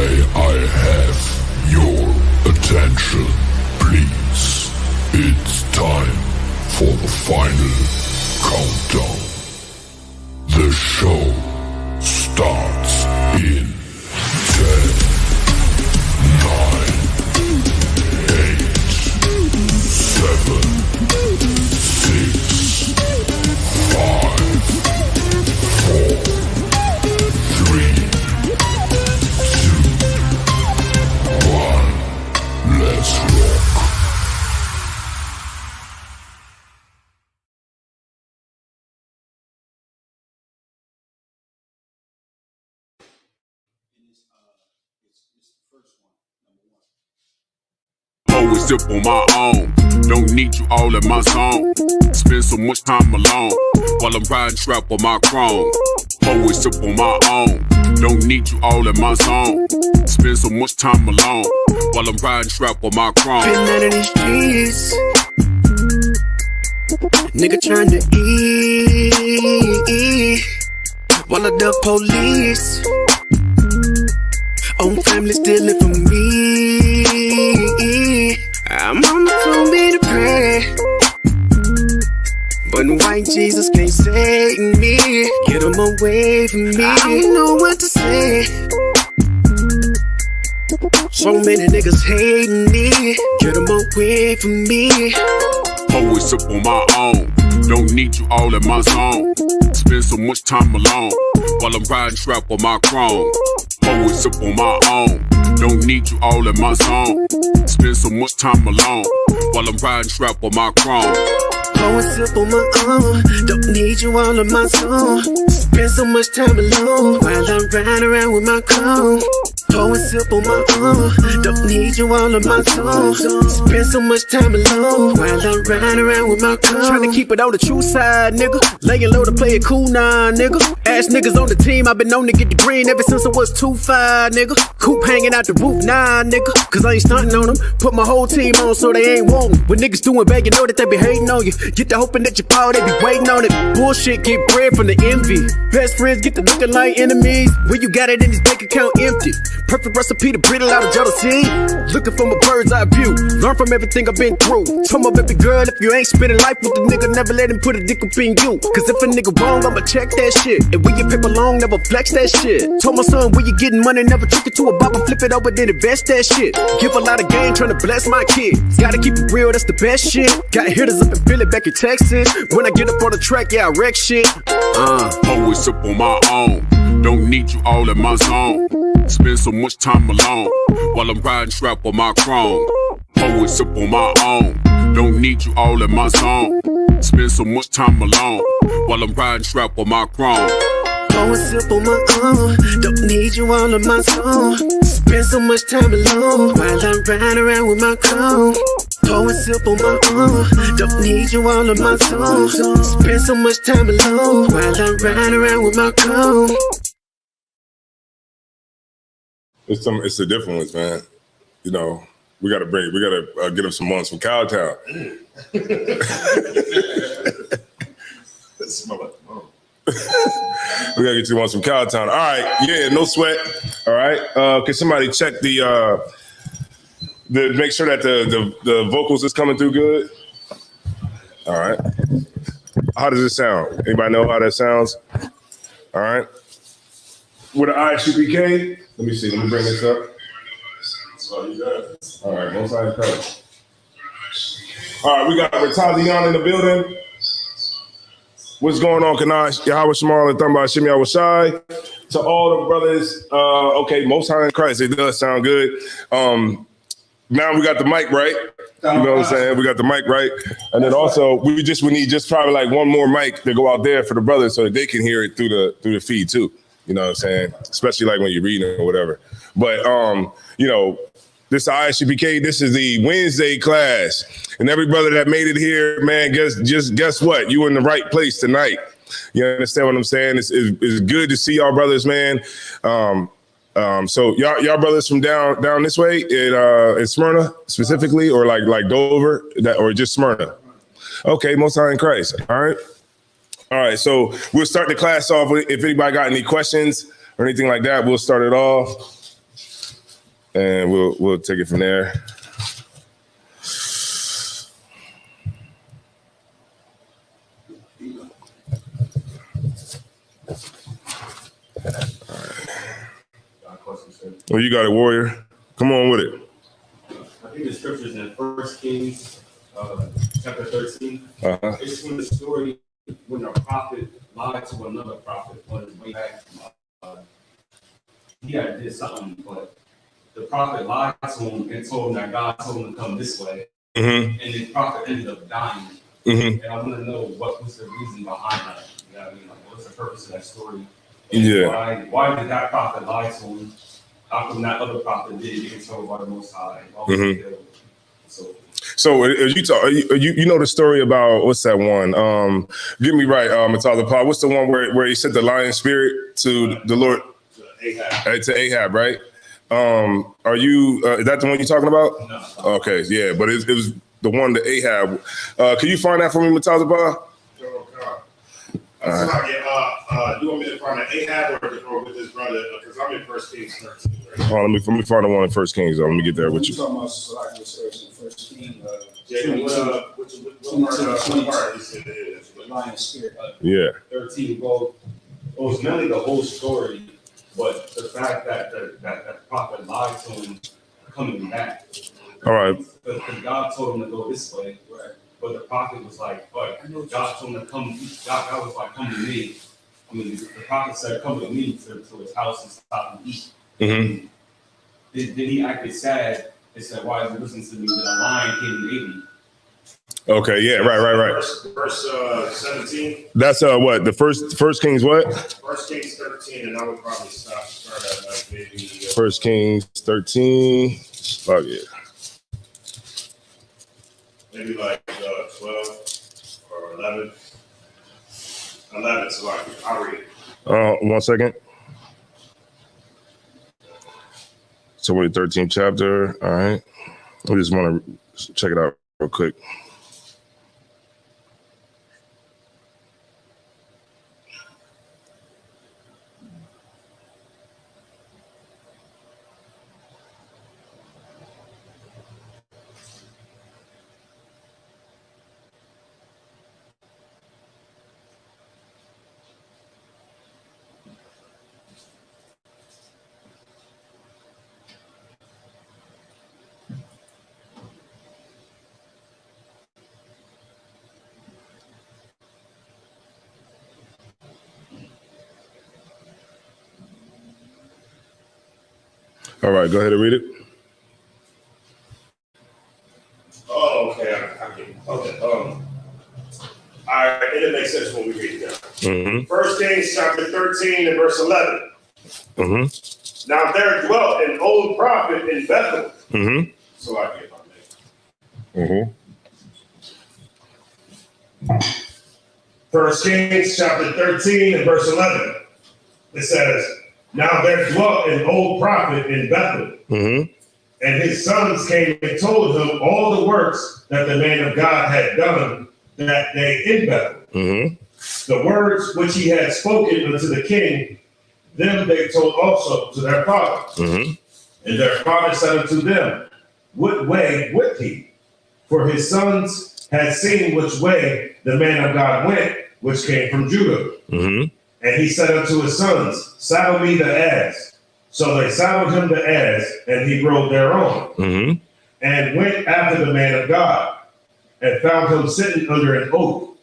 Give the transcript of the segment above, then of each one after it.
May I have your attention, please? It's time for the final countdown. The show starts in 10, 9, 8, 7, 6, 5, 4, 3, 2, 1. Let's rock. Always sip on my own. Don't need you all in my zone. Spend so much time alone while I'm riding strap on my chrome. Always sip on my own. Don't need you all in my zone. Spend so much time alone while I'm riding strap on my chrome. Been out of these streets, nigga trying to eat while I the police on family stealing from me. I'm on the phone me to pray, but white Jesus can't save me. Get him away from me. I don't know what to say. So many niggas hating me. Get them away from me. Always sip on my own. Don't need you all in my zone. Spend so much time alone while I'm riding strap on my chrome. Always sip on my own. Don't need you all in my zone. Spend so much time alone while I'm riding strap on my chrome. Always sip on my own. Don't need you all in my zone. Spend so much time alone while I'm riding around with my cone. Pour and sip on my own. Don't need you all in my zone. Spend so much time alone while I'm riding around with my cone. Tryna keep it on the true side, nigga. Laying low to play it cool, nah, nigga. Ass niggas on the team, I've been known to get the green ever since I was 2'5", nigga. Coop hanging out the roof, nah, nigga. Cause I ain't stunting on them. Put my whole team on so they ain't wantin'. When niggas doing bad, you know that they be hating on you. Get the hoping that you fall, they be waiting on it. Bullshit get bread from the envy. Best friends get to looking like enemies. When you got it in this bank account empty. Perfect recipe to brittle out of jealousy. Looking from a bird's eye view. Learn from everything I've been through. Tell my baby girl if you ain't spending life with the nigga, never let him put a dick up in you. Cause if a nigga wrong, I'ma check that shit. And when you paper long, never flex that shit. Told my son when you getting money, never trick it to a bob and flip it over, then invest that shit. Give a lot of game, trying to bless my kids. Gotta keep it real, that's the best shit. Got hitters up in Philly, back in Texas. When I get up on the track, yeah, I wreck shit. Always sip on my own. Don't need you all in my zone. Spend so much time alone while I'm riding strap on my chrome. Always sip on my own. Don't need you all in my zone. Spend so much time alone while I'm riding strap on my chrome. Pour and sip on my own. Don't need you all in my zone. Spend so much time alone while I'm riding around with my cone. Pour and sip on my own. Don't need you all in my zone. Spend so much time alone while I'm riding around with my cone. It's the different ones, man. You know, we gotta get him some ones from Cowtown. We gotta get you ones from Cowtown. All right, yeah, no sweat. All right, can somebody check the make sure that the vocals is coming through good? All right. How does it sound? Anybody know how that sounds? All right. With an ISUPK, let me see. Let me bring this up. All right, both sides covered. All right, we got Ratazion in the building. What's going on, Kanash? Yahweh Shemal and Thumba Shimmy Awashai. To all the brothers, okay, Most High in Christ, it does sound good. Now we got the mic right. You know what I'm saying? We got the mic right. And then also, we need just probably like one more mic to go out there for the brothers so that they can hear it through the feed too. You know what I'm saying? Especially like when you're reading or whatever. But, you know, this ISUPK, this is the Wednesday class. And every brother that made it here, man, guess what? You in the right place tonight. You understand what I'm saying? It's good to see y'all brothers, man. So y'all brothers from down this way in Smyrna specifically, or like Dover, or just Smyrna? Okay, Most High in Christ. All right. All right, so we'll start the class off. If anybody got any questions or anything like that, we'll start it off. and we'll take it from there. Well, you got it, Warrior. Come on with it. I think the scriptures in 1 Kings chapter 13. Uh-huh. It's when the story when a prophet lied to another prophet on his way back from he had did something, but the prophet lied to him and told him that God told him to come this way, Mm-hmm. and the prophet ended up dying. Mm-hmm. And I want to know what was the reason behind that. You know what I mean? Like, what's the purpose of that story? Yeah. Why did that prophet lie to him? How come that other prophet did it get told by the Most High? Why was he killed? So you know the story about what's that one? Get me right, Matala. What's the one where he sent the lion spirit to the Lord? To Ahab, right? Are you is that the one you're talking about? No. Okay, yeah, but it was the one that Ahab. Can you find that for me, Matala? You want me to find an Ahab or with his brother? Because I'm in 1 Kings 13. Right? Let me find the one in 1 Kings. Let me get there with We're you. talking about Salaki research in First King, What part is it? the lion spirit. Yeah. 13. Well, it was mainly the whole story, but the fact that the prophet lied to him coming back. All right. Because God told him to go this way, right? But the prophet was like, "But God told him to come." God was like, "Come to me." I mean, the prophet said, "Come with me to his house and stop and eat." Mm-hmm. Then he acted sad and said, "Why is he listening to me? That a lion came and ate me." Okay. Yeah. Right. Verse 17. That's what the first Kings what? 1 Kings 13, and I would probably start at like maybe 1 Kings 13. Oh yeah. maybe like 12 or 11. 11, so I'll read it. 1 second. So we're in the 13th chapter. All right. I just want to check it out real quick. All right, go ahead and read it. Oh, okay. I get it. Okay. All right. It makes sense when we read it down. Mm-hmm. 1 Kings chapter 13 and verse 11. Mm-hmm. Now there dwelt an old prophet in Bethel. Mm-hmm. So I get my name. Mm-hmm. 1 Kings chapter 13 and verse 11. It says, now there dwelt an old prophet in Bethel. Mm-hmm. And his sons came and told him all the works that the man of God had done that day in Bethel. Mm-hmm. The words which he had spoken unto the king, them they told also to their father. Mm-hmm. And their father said unto them, what way would he? For his sons had seen which way the man of God went, which came from Judah. Mm-hmm. And he said unto his sons, saddle me the ass. So they saddled him the ass, and he rode thereon, Mm-hmm. and went after the man of God, and found him sitting under an oak.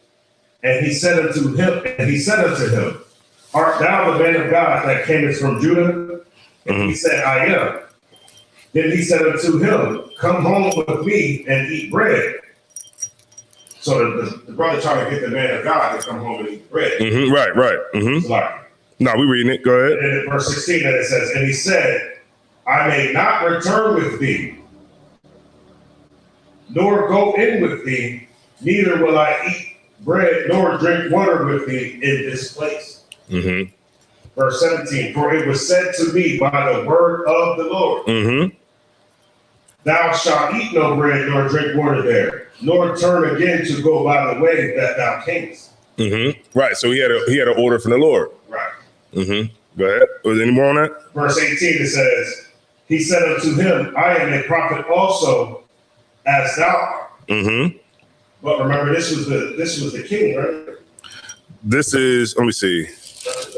And he said unto him, art thou the man of God that camest from Judah? And he said, I am. Then he said unto him, come home with me and eat bread. So the brother trying to get the man of God to come home and eat bread. Mm-hmm. Right. Mm-hmm. It's like, No, we reading it. Go ahead. and in verse 16, and it says, and he said, I may not return with thee, nor go in with thee, neither will I eat bread nor drink water with thee in this place. Mm-hmm. Verse 17, for it was said to me by the word of the Lord, Mm-hmm. thou shalt eat no bread nor drink water there, nor turn again to go by the way that thou camest. Mm-hmm. Right. So he had an order from the Lord. Right. Mm-hmm. Go ahead. Was there any more on that? Verse 18, it says, He said unto him, I am a prophet also, as thou art. Mm-hmm. But remember, this was the king, right? This is, let me see.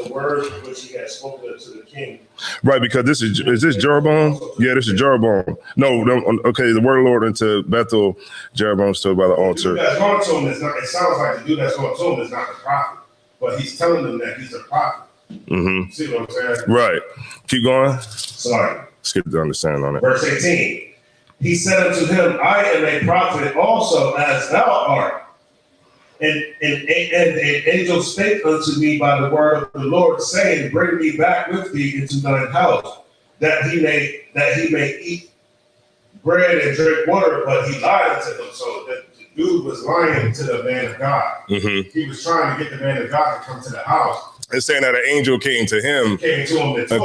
The word which he had spoken to the king. Right, because this is this Jeroboam? Yeah, this is Jeroboam. No, okay, the word of the Lord into Bethel, Jeroboam stood by the The altar. dude that's going to him is not, it sounds like the dude that's going to him is not the prophet, but he's telling them that he's a prophet. Mm-hmm. See what I'm saying? Right. Keep going. Sorry. Let's get the understanding on it. Verse 18. He said unto him, I am a prophet also, as thou art. And an angel spake unto me by the word of the Lord, saying, bring me back with thee into thine house, that he may eat bread and drink water. But he lied unto him. So the dude was lying to the man of God. Mm-hmm. He was trying to get the man of God to come to the house. It's saying that an angel came to him and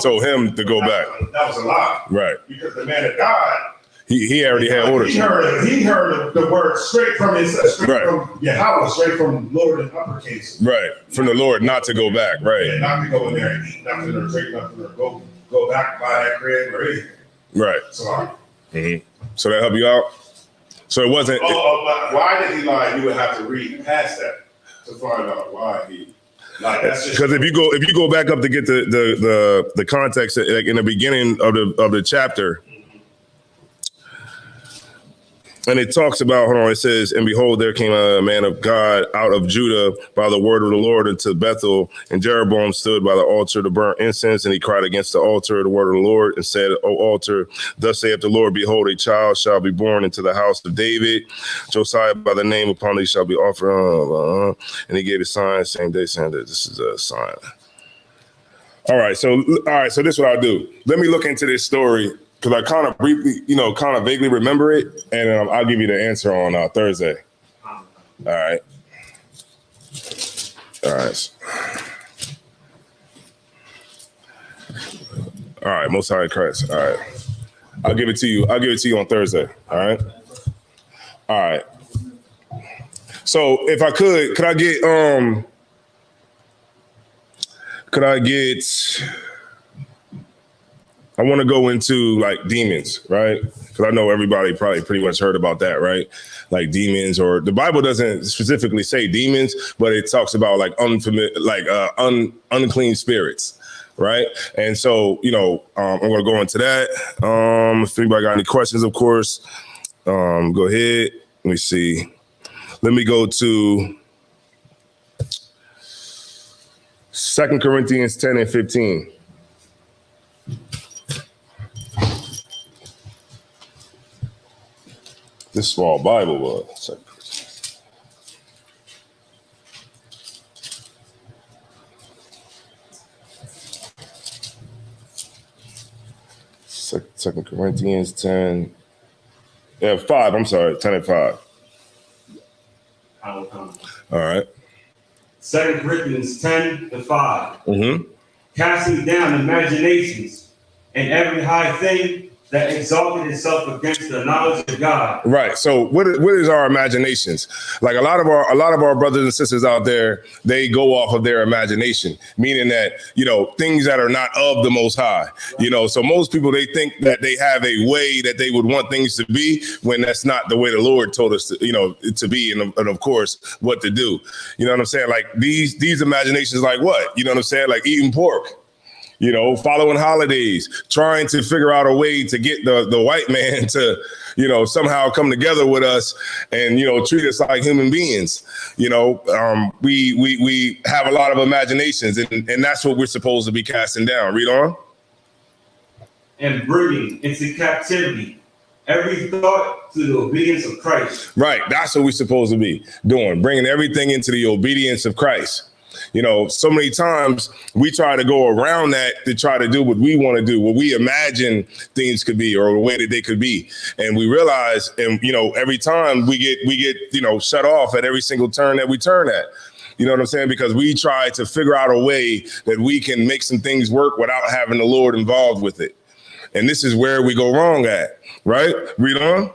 told him to go back. That was a lie. Right. Because the man of God, he already had orders. He heard the word straight from from Yahweh, straight from Lord in uppercase. Right. From the Lord not to go back. Right. And not to go in there and eat nothing or drink nothing or go back by that bread or anything. Right. Sorry. Mm-hmm. So that help you out? So it wasn't. But why did he lie? You would have to read past that to find out why he. Like that's just because if you go back up to get the context, like in the beginning of the chapter, and it talks about, hold on, it says, and behold, there came a man of God out of Judah by the word of the Lord into Bethel, and Jeroboam stood by the altar to burn incense, and he cried against the altar the word of the Lord, and said, O altar, thus saith the Lord, behold, a child shall be born into the house of David, Josiah by the name, upon thee shall be offered, and he gave a sign, same day, saying that this is a sign. All right, so this is what I'll do. Let me look into this story, because I kind of briefly, kind of vaguely remember it, and I'll give you the answer on Thursday. All right. All right. All right, Most High Christ. All right. I'll give it to you. I'll give it to you on Thursday. All right. All right. So if I could I want to go into like demons, right? Because I know everybody probably pretty much heard about that, right? Like demons, or the Bible doesn't specifically say demons, but it talks about like unclean spirits, right? And so, I'm going to go into that. If anybody got any questions, of course, go ahead. Let me see. Let me go to 2 Corinthians 10 and 15. This small Bible was. 2 Corinthians 10. 5, I'm sorry, 10 and 5. I will come. All right. 2 Corinthians 10 and 5. Mm-hmm. Casting down imaginations and every high thing that exalted itself against the knowledge of God. Right. So what is our imaginations? Like a lot of our brothers and sisters out there, they go off of their imagination, meaning that, things that are not of the Most High, so most people, they think that they have a way that they would want things to be when that's not the way the Lord told us to, to be. And of course, what to do. You know what I'm saying? Like these imaginations, like what? You know what I'm saying? Like eating pork. Following holidays, trying to figure out a way to get the white man to, somehow come together with us and, treat us like human beings. We have a lot of imaginations, and that's what we're supposed to be casting down. Read on. And bringing into captivity every thought to the obedience of Christ. Right. That's what we're supposed to be doing, bringing everything into the obedience of Christ. So many times we try to go around that to try to do what we want to do, what we imagine things could be or the way that they could be. And we realize, and, every time we get, shut off at every single turn that we turn at. You know what I'm saying? Because we try to figure out a way that we can make some things work without having the Lord involved with it. And this is where we go wrong at, right? Read on.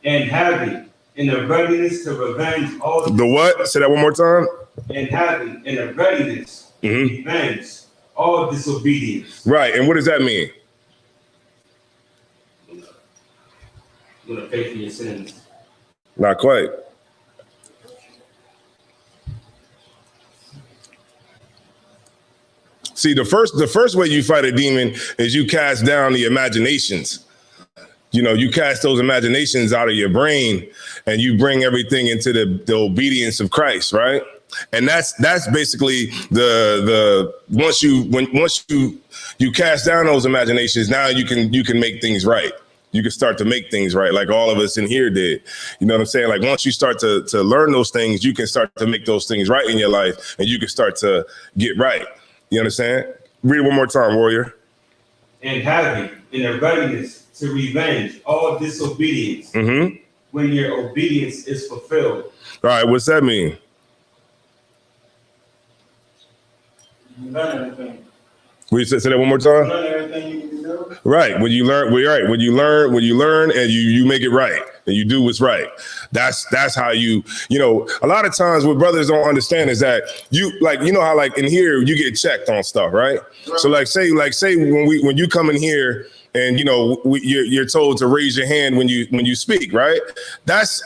And having in the readiness to revenge all the what? Say that one more time. And having in a readiness to revenge all disobedience. Right. And what does that mean? going to pay for your sins. Not quite. See, the first way you fight a demon is you cast down the imaginations. You know, you cast those imaginations out of your brain and you bring everything into the obedience of Christ, right? And that's basically the once you cast down those imaginations, now you can make things right. You can start to make things right, like all of us in here did. You know what I'm saying? Like once you start to learn those things, you can start to make those things right in your life, and you can start to get right. You understand? Read it one more time, warrior. And having in a readiness to revenge all disobedience when your obedience is fulfilled. All right, what's that mean? You learn everything. Will you say that one more time? Learn everything you need to know. Right. When you learn, when you learn and you make it right and you do what's right. That's how you know, a lot of times what brothers don't understand is that you know how like in here you get checked on stuff, right? So like say when you come in here and you know you're told to raise your hand when you speak, right? That's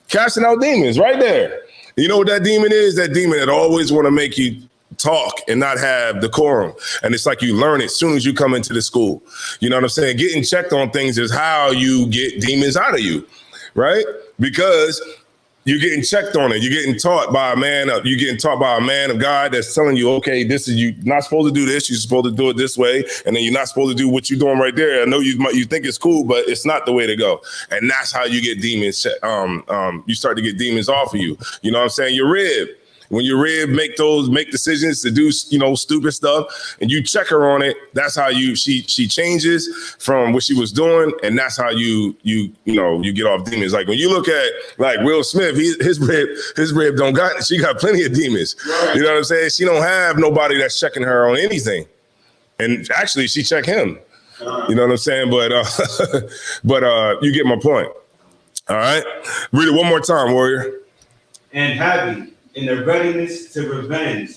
casting out demons right there. You know what that demon is? That demon that always want to make you talk and not have decorum. And it's like you learn it as soon as you come into the school. You know what I'm saying? Getting checked on things is how you get demons out of you, right? Because you're getting checked on it. You're getting taught by a man. You're getting taught by a man of God that's telling you, okay, this is you not supposed to do this. You're supposed to do it this way, and then you're not supposed to do what you're doing right there. I know you think it's cool, but it's not the way to go. And that's how you get demons. You start to get demons off of you. You know what I'm saying? Your rib. When your rib make decisions to do, you know, stupid stuff, and you check her on it, that's how she changes from what she was doing, and that's how you get off demons. Like when you look at like Will Smith, his rib she got plenty of demons. Right. You know what I'm saying? She don't have nobody that's checking her on anything, and actually she check him. You know what I'm saying? But you get my point. All right, read it one more time, warrior. And having in the readiness to revenge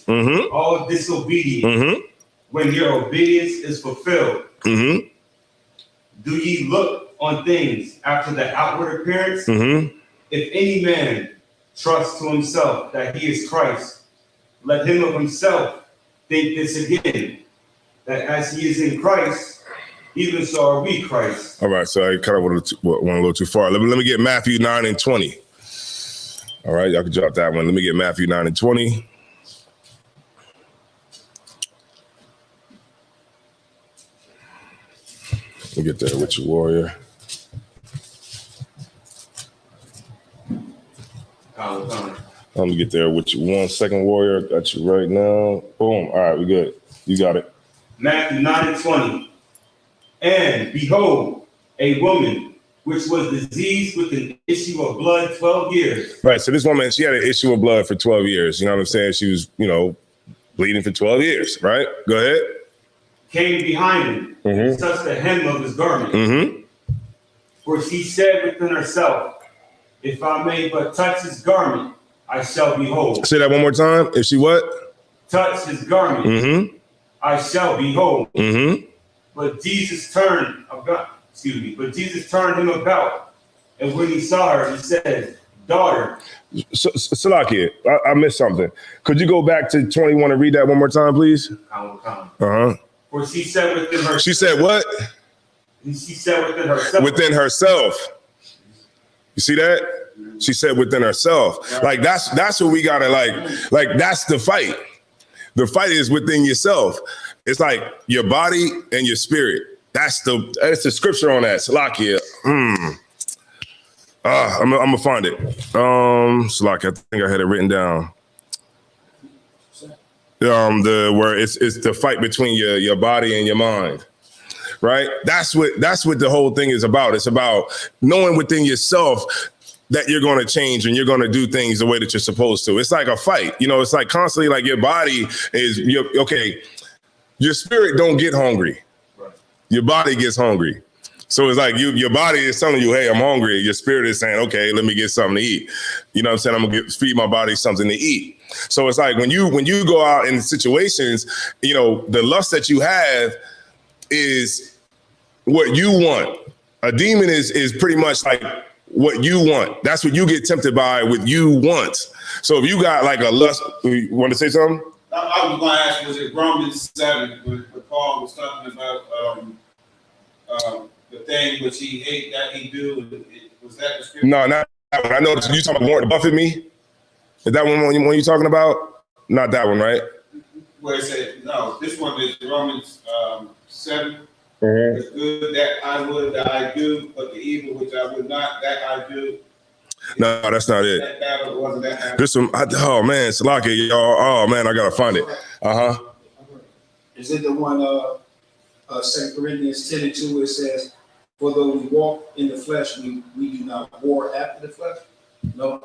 all disobedience when your obedience is fulfilled. Do ye look on things after the outward appearance? If any man trusts to himself that he is Christ, let him of himself think this again, that as he is in Christ, even so are we Christ. All right, so I kind of went a little too far. Let me get Matthew 9:20. All right, y'all can drop that one. Let me get Matthew 9:20. Let me get there with you, warrior. Let me get there with you. 1 second, warrior. Got you right now. Boom. All right, we good. You got it. Matthew 9:20. And behold, a woman which was diseased with an issue of blood 12 years. Right. So this woman, she had an issue of blood for 12 years. You know what I'm saying? She was, bleeding for 12 years. Right. Go ahead. Came behind him, touched the hem of his garment. For she said within herself, if I may but touch his garment, I shall be whole. Say that one more time. If she what? Touch his garment, I shall be whole. But Jesus turned him about, and when he saw her, he said, daughter. Salakia, I missed something. Could you go back to 21 and read that one more time, please? For she said within herself. She said what? She said within herself. Within herself. You see that? She said within herself. Like that's what we gotta like that's the fight. The fight is within yourself. It's like your body and your spirit. That's the scripture on that. Salakia. I'm gonna find it. Salakia, I think I had it written down. Where it's the fight between your body and your mind. Right? That's what the whole thing is about. It's about knowing within yourself that you're going to change and you're going to do things the way that you're supposed to. It's like a fight. It's like constantly like your body is okay. Your spirit don't get hungry. Your body gets hungry. So it's like your body is telling you, hey, I'm hungry. Your spirit is saying, okay, let me get something to eat. You know what I'm saying? I'm going to feed my body something to eat. So it's like when you go out in situations, the lust that you have is what you want. A demon is pretty much like what you want. That's what you get tempted by with you want. So if you got like a lust, you want to say something? I was going to ask, was it Romans 7 when Paul was talking about the thing which he hate that he do? Was that the scripture? No, not that one. I know you talking about Warren Buffett me. Is that one you talking about? Not that one, right? Where it said, no, this one is Romans 7. Mm-hmm. The good that I would that I do, but the evil which I would not that I do. No, that's not it. That battle wasn't that battle. This one, oh man, Salaki, y'all. Oh man, I gotta find it. Is it the one, 2 Corinthians 10:2, where it says, for though we walk in the flesh, we do not war after the flesh? No.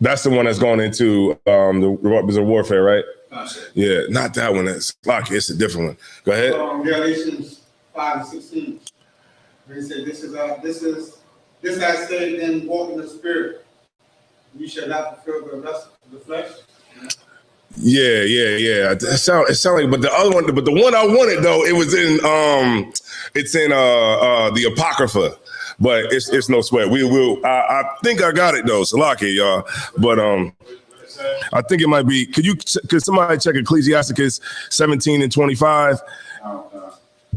That's the one that's going into the warfare, right? Concept. Yeah, not that one. That's Salaki. It's a different one. Go ahead. Galatians 5:16. Where he said, this I say, then walk in the spirit. You shall not fulfill the lust of the flesh. Yeah. It sound like, but the other one, but the one I wanted though, it was in the Apocrypha, but it's no sweat. We will. I think I got it though, Salaki, y'all. But I think it might be. Could somebody check Ecclesiasticus 17:25?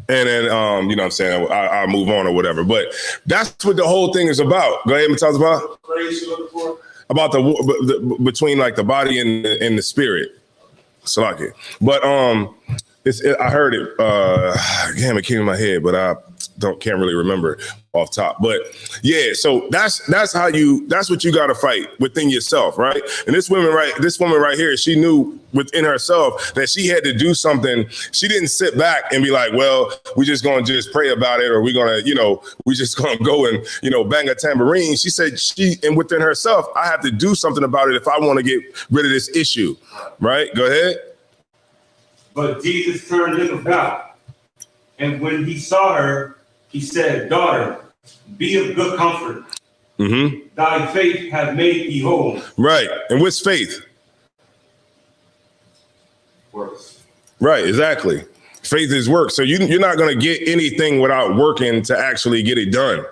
And then, you know what I'm saying, I'll move on or whatever. But that's what the whole thing is about. Go ahead and tell us about. What are you looking for? About the between like the body and the spirit. Salaki. But I heard it. Damn, it came in my head, but I can't really remember off top. But yeah, so that's what you got to fight within yourself, right? And this woman right here, she knew within herself that she had to do something. She didn't sit back and be like, well, we just gonna just pray about it, or we just gonna go and bang a tambourine. She said and within herself, I have to do something about it if I want to get rid of this issue, right? Go ahead. But Jesus turned him about, and when he saw her, he said, daughter, be of good comfort. Mm-hmm. Thy faith hath made thee whole. Right. And what's faith? Works. Right, exactly. Faith is work. So you're not going to get anything without working to actually get it done.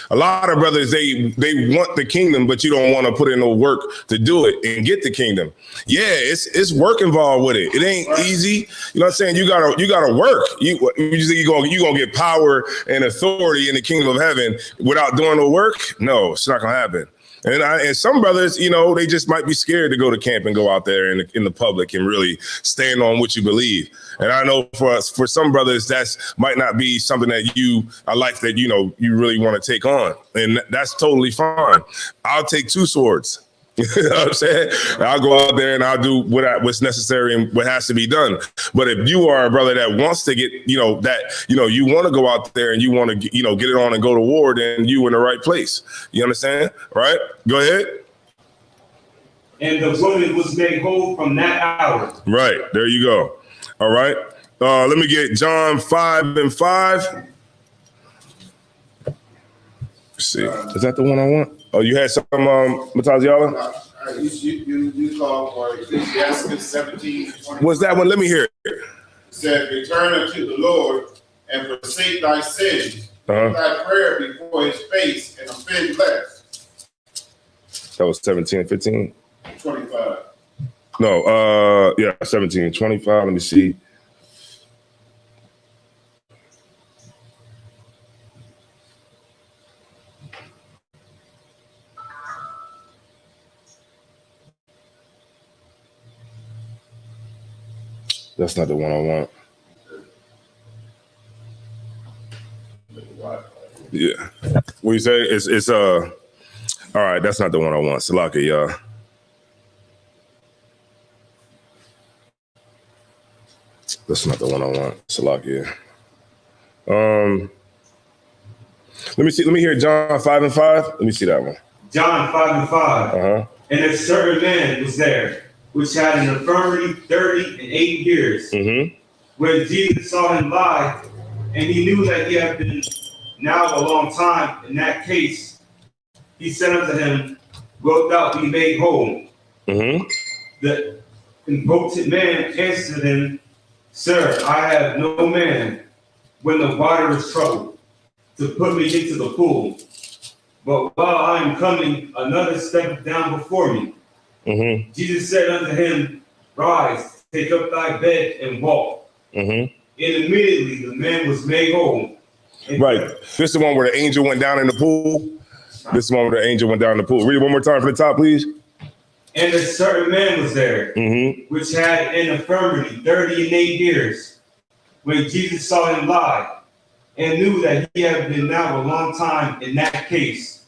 A lot of brothers, they want the kingdom, but you don't want to put in no work to do it and get the kingdom. Yeah, it's work involved with it. It ain't easy. You know what I'm saying? You gotta work. You think you're gonna get power and authority in the kingdom of heaven without doing the work? No, it's not gonna happen. And some brothers, they just might be scared to go to camp and go out there in the public and really stand on what you believe. And I know for some brothers, that's might not be something that a life that, you really want to take on. And that's totally fine. I'll take two swords. You know what I'm saying? I'll go out there and I'll do what's necessary and what has to be done. But if you are a brother that wants to get, you want to go out there and you want to, get it on and go to war, then you in the right place. You understand? Right? Go ahead. And the woman was made whole from that hour. Right. There you go. All right. Let me get John 5:5. Let's see. Is that the one I want? Oh, you had some, Mataziala? You called for Ecclesiastes 17. What's that one? Let me hear it. It said, return unto the Lord and forsake thy sins. Put thy prayer before his face and offend less. That was 17:15. 25. No, 17:25. Let me see. That's not the one I want. Yeah. What you say? It's all right, that's not the one I want. Salaki, y'all. That's not the one I want. Salaki. Let me hear John 5:5. Let me see that one. John 5:5. And a certain man was there, which had an infirmity 38 years. Mm-hmm. When Jesus saw him lie, and he knew that he had been now a long time in that case, he said unto him, wilt thou be made whole? Mm-hmm. The impotent man answered him, Sir, I have no man when the water is troubled, to put me into the pool. But while I am coming, another step down before me. Jesus said unto him, Rise, take up thy bed and walk. And immediately the man was made whole. Right. This is the one where the angel went down in the pool. This is the one where the angel went down in the pool. Read it one more time for the top, please. And a certain man was there, which had an infirmity 38 years. When Jesus saw him lie, and knew that he had been now a long time in that case,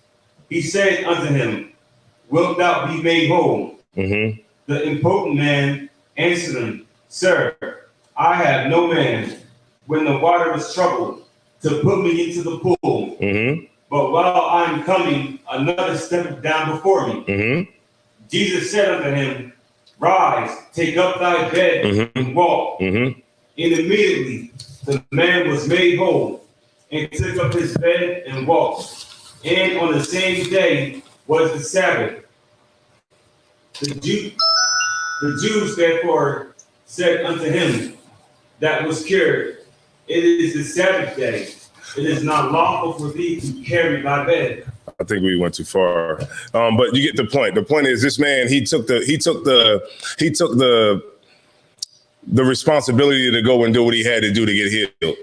he said unto him, Wilt thou be made whole? The impotent man answered him, Sir, I have no man, when the water is troubled, to put me into the pool. But while I am coming, another step down before me. Jesus said unto him, Rise, take up thy bed and walk. And immediately the man was made whole, and took up his bed and walked. And on the same day was the Sabbath. The Jews therefore said unto him that was cured, It is the Sabbath day. It is not lawful for thee to carry thy bed. I think we went too far, but you get the point. The point is, this man, he took the responsibility to go and do what he had to do to get healed.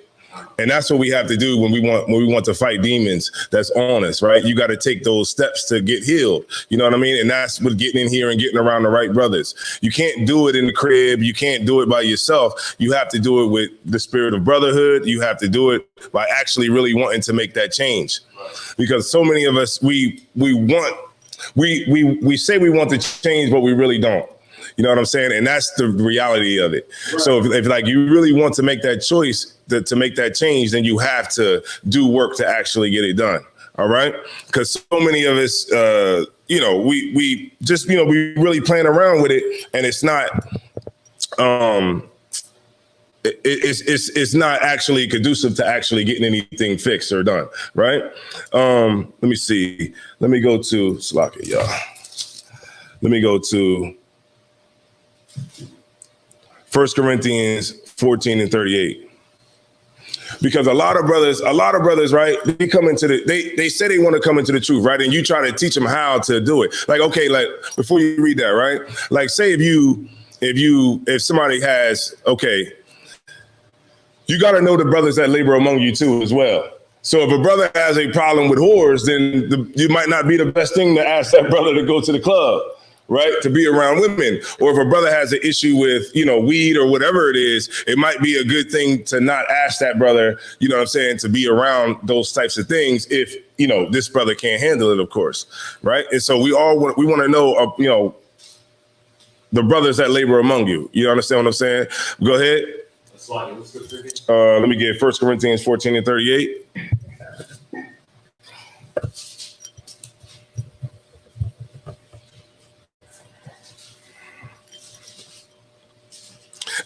And that's what we have to do when we want to fight demons that's on us, right? You got to take those steps to get healed. You know what I mean? And that's with getting in here and getting around the right brothers. You can't do it in the crib. You can't do it by yourself. You have to do it with the spirit of brotherhood. You have to do it by actually really wanting to make that change. Because so many of us, we say we want to change, but we really don't. You know what I'm saying? And that's the reality of it. Right. So if like you really want to make that choice to make that change, then you have to do work to actually get it done. All right. Because so many of us, we just, we really playing around with it, and it's not, it's not actually conducive to actually getting anything fixed or done. Right. Let me see. Let me go to Slakia, y'all. Let me go to 1 Corinthians 14 and 38. Because a lot of brothers, right, they come into they say they want to come into the truth, right? And you try to teach them how to do it. Like, okay, like before you read that, right? Like, say if somebody has, okay, you got to know the brothers that labor among you too as well. So if a brother has a problem with whores, then you might not be the best thing to ask that brother to go to the club, right? To be around women. Or if a brother has an issue with, weed or whatever it is, it might be a good thing to not ask that brother, you know what I'm saying, to be around those types of things if, this brother can't handle it, of course, right? And so we want to know, the brothers that labor among you. You understand what I'm saying? Go ahead. Let me get 1 Corinthians 14 and 38.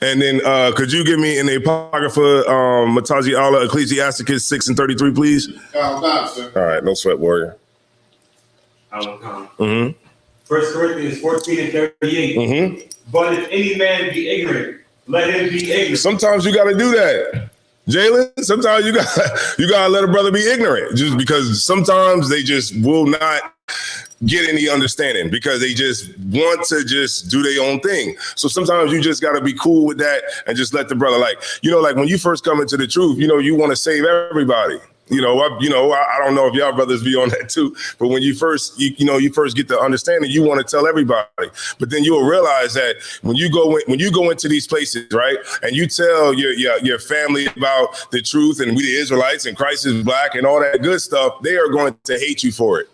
And then could you give me in the Apocrypha, Matazi Allah, Ecclesiasticus 6 and 33, please? All right, no sweat, warrior. Mm-hmm. 1 Corinthians 14 and 38. Mm-hmm. But if any man be ignorant, let him be ignorant. Sometimes you got to do that, Jalen. Sometimes you got to let a brother be ignorant, just because sometimes they just will not get any understanding because they just want to just do their own thing. So sometimes you just got to be cool with that and just let the brother, like when you first come into the truth, you want to save everybody. I don't know if y'all brothers be on that too, but when you first get the understanding, you want to tell everybody. But then you'll realize that when you go into these places, right, and you tell your family about the truth and we the Israelites and Christ is black and all that good stuff, they are going to hate you for it.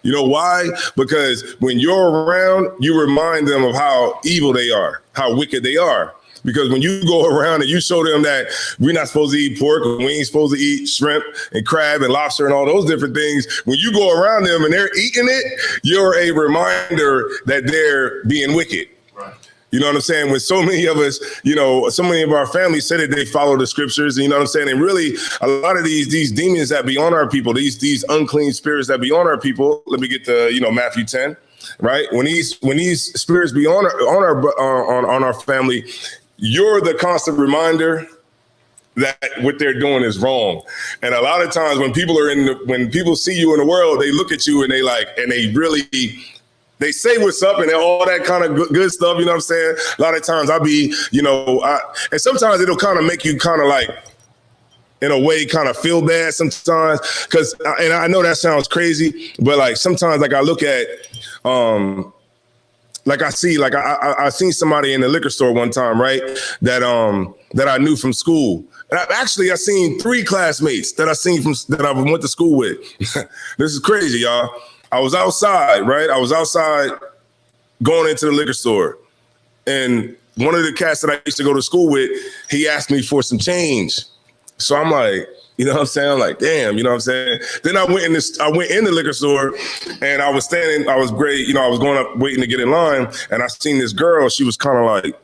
You know why? Because when you're around, you remind them of how evil they are, how wicked they are. Because when you go around and you show them that we're not supposed to eat pork, we ain't supposed to eat shrimp and crab and lobster and all those different things, when you go around them and they're eating it, you're a reminder that they're being wicked. Right. You know what I'm saying? When so many of us, so many of our families said that they follow the scriptures, and you know what I'm saying? And really, a lot of these demons that be on our people, these unclean spirits that be on our people, let me get to, Matthew 10, right? When these spirits be on our family, you're the constant reminder that what they're doing is wrong. And a lot of times when people are when people see you in the world, they look at you and they say what's up and all that kind of good stuff. You know what I'm saying? A lot of times I'll be, and sometimes it'll kind of make you kind of like, in a way, kind of feel bad sometimes. And I know that sounds crazy, but like sometimes like I look at, I seen somebody in the liquor store one time, right? That I knew from school. And I seen 3 classmates that I went to school with. This is crazy, y'all. I was outside, right? I was outside going into the liquor store. And one of the cats that I used to go to school with, he asked me for some change. So I'm like, you know what I'm saying? I'm like, damn, you know what I'm saying? Then I went in the liquor store and I was great, I was going up waiting to get in line, and I seen this girl, she was kind of like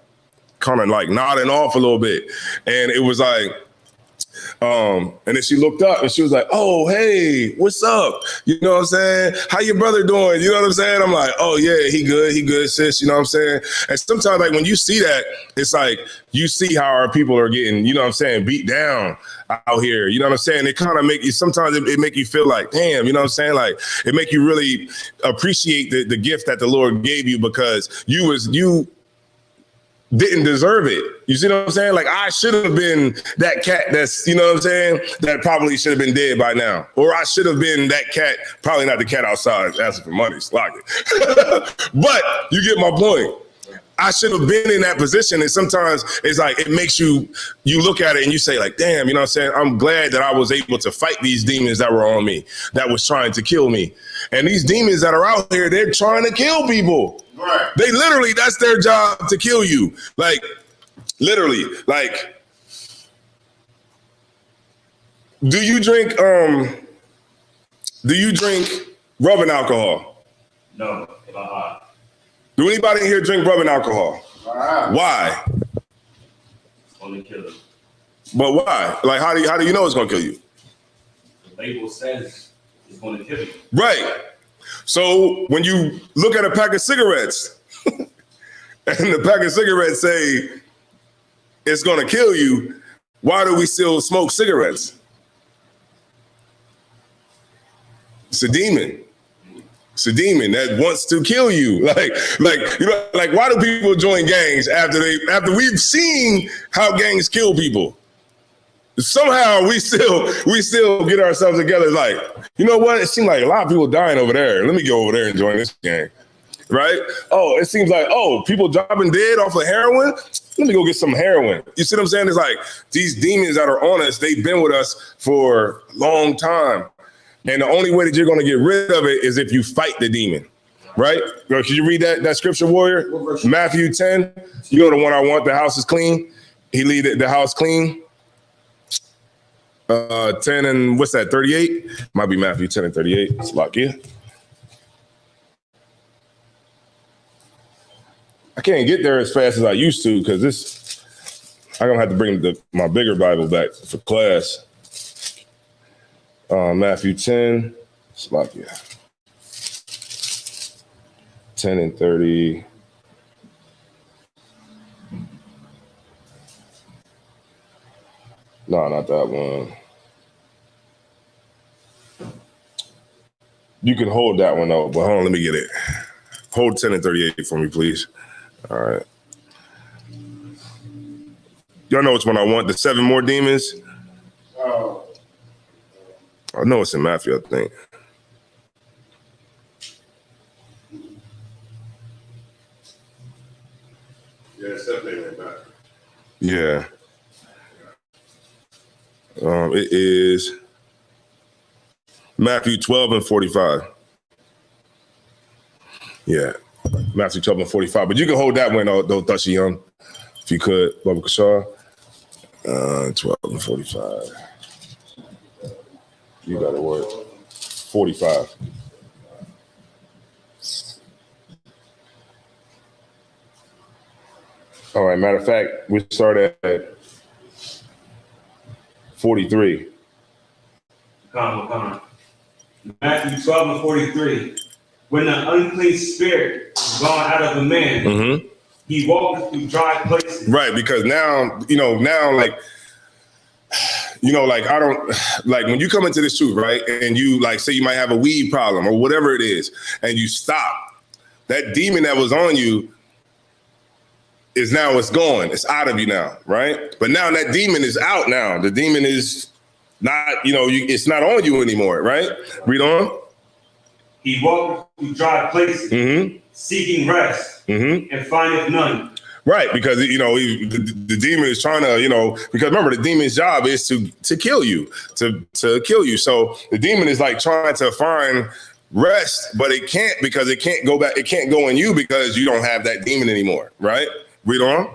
nodding off a little bit. And it was like, and then she looked up and she was like, oh, hey, what's up? You know what I'm saying? How your brother doing? You know what I'm saying? I'm like, oh yeah, he good, sis. You know what I'm saying? And sometimes like when you see that, it's like, you see how our people are getting, you know what I'm saying, beat down out here. You know what I'm saying? It kind of make you, sometimes it make you feel like, damn, you know what I'm saying? Like it make you really appreciate the gift that the Lord gave you, because you didn't deserve it. You see what I'm saying? Like I should have been that cat that's, you know what I'm saying, that probably should have been dead by now. Or I should have been that cat, probably not the cat outside asking for money, lock it. But you get my point. I should have been in that position. And sometimes it's like, it makes you look at it and you say like, damn, you know what I'm saying? I'm glad that I was able to fight these demons that were on me, that was trying to kill me. And these demons that are out here, they're trying to kill people. Right. They literally, that's their job, to kill you. Like, literally, like, do you drink rubbing alcohol? No. Do anybody here drink rubbing alcohol? Wow. Why? It's gonna kill them. But why? Like, how do you know it's gonna kill you? The label says it's gonna kill you. Right. So when you look at a pack of cigarettes and the pack of cigarettes say it's gonna kill you, why do we still smoke cigarettes? It's a demon. It's a demon that wants to kill you. Like why do people join gangs after we've seen how gangs kill people? Somehow we still get ourselves together. Like, you know what? It seems like a lot of people dying over there. Let me go over there and join this gang, right? Oh, it seems like, people dropping dead off of heroin. Let me go get some heroin. You see what I'm saying? It's like these demons that are on us, they've been with us for a long time. And the only way that you're going to get rid of it is if you fight the demon, right? Could you read that scripture, Warrior? Matthew 10. You know the one I want. The house is clean. He lead the house clean. 10 and what's that? 38? Might be Matthew 10 and 38. It's like, yeah. I can't get there as fast as I used to because I'm gonna have to bring my bigger Bible back for class. Matthew 10, Slovakia. 10 and 30. No, not that one. You can hold that one though, but hold on, let me get it. Hold 10 and 38 for me, please. All right. Y'all know which one I want. The 7 more demons. I know it's in Matthew, I think. Yeah, it's definitely in Matthew. Yeah. It is Matthew 12 and 45. Yeah, Matthew 12 and 45. But you can hold that one, though, Thushy Young, if you could, Baba Kashar. 12 and 45. You got to work. 45. All right, matter of fact, we start at 43. Come on. Matthew 12 and 43. When the unclean spirit is gone out of a man, he walketh through dry places. Right, because now, like you know, like I don't like when you come into this truth, right? And you like say you might have a weed problem or whatever it is, and you stop, that demon that was on you is now it's gone. It's out of you now, right? But now that demon is out now. The demon is not, you know, it's not on you anymore, right? Read on. He walketh through dry places, seeking rest, and findeth none. Right, because, you know, the demon is trying to, you know, because remember, the demon's job is to kill you, to kill you. So the demon is like trying to find rest, but it can't, because it can't go back. It can't go in you because you don't have that demon anymore, right? Read on.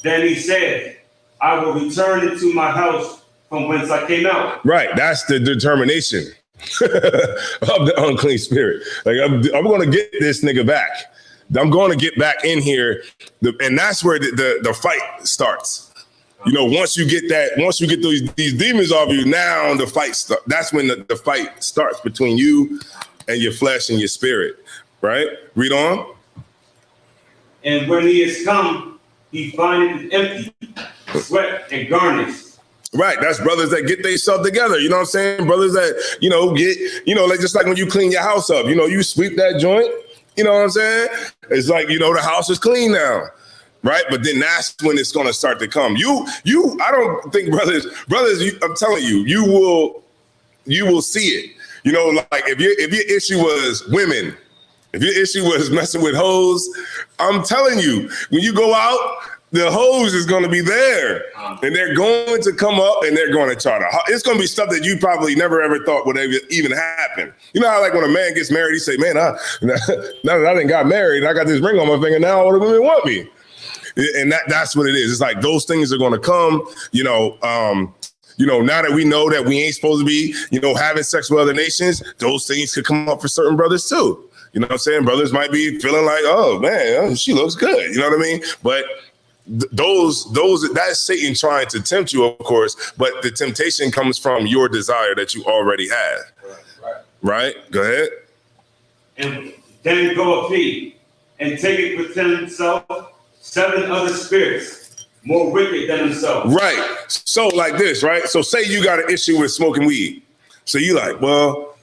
Then he said, I will return into my house from whence I came out. Right, that's the determination of the unclean spirit. Like, I'm going to get this nigga back. I'm going to get back in here. And that's where the fight starts. You know, once you get these demons off you, now the fight starts. That's when the fight starts between you and your flesh and your spirit, right? Read on. And when he is come, he findeth it empty, swept and garnished. Right, that's brothers that get themselves together. You know what I'm saying? Brothers that, you know, get, you know, like just like when you clean your house up, you know, you sweep that joint. You know what I'm saying? It's like, you know, the house is clean now, right? But then that's when it's going to start to come. I don't think brothers, I'm telling you, you will see it. You know, like if your issue was women, if your issue was messing with hoes, I'm telling you, when you go out, the hose is going to be there, and they're going to come up and they're going to try to. It's going to be stuff that you probably never ever thought would even happen. You know how like when a man gets married, he say, "Man, now that I didn't got married, I got this ring on my finger. Now all the women want me," and that's what it is. It's like those things are going to come. You know, now that we know that we ain't supposed to be, you know, having sex with other nations, those things could come up for certain brothers too. You know what I'm saying? Brothers might be feeling like, "Oh man, she looks good." You know what I mean? But that's Satan trying to tempt you, of course, but the temptation comes from your desire that you already have. Right? Go ahead. And then goeth he, and taketh with himself 7 other spirits, more wicked than himself. Right. So like this, right? So say you got an issue with smoking weed. So you like, well,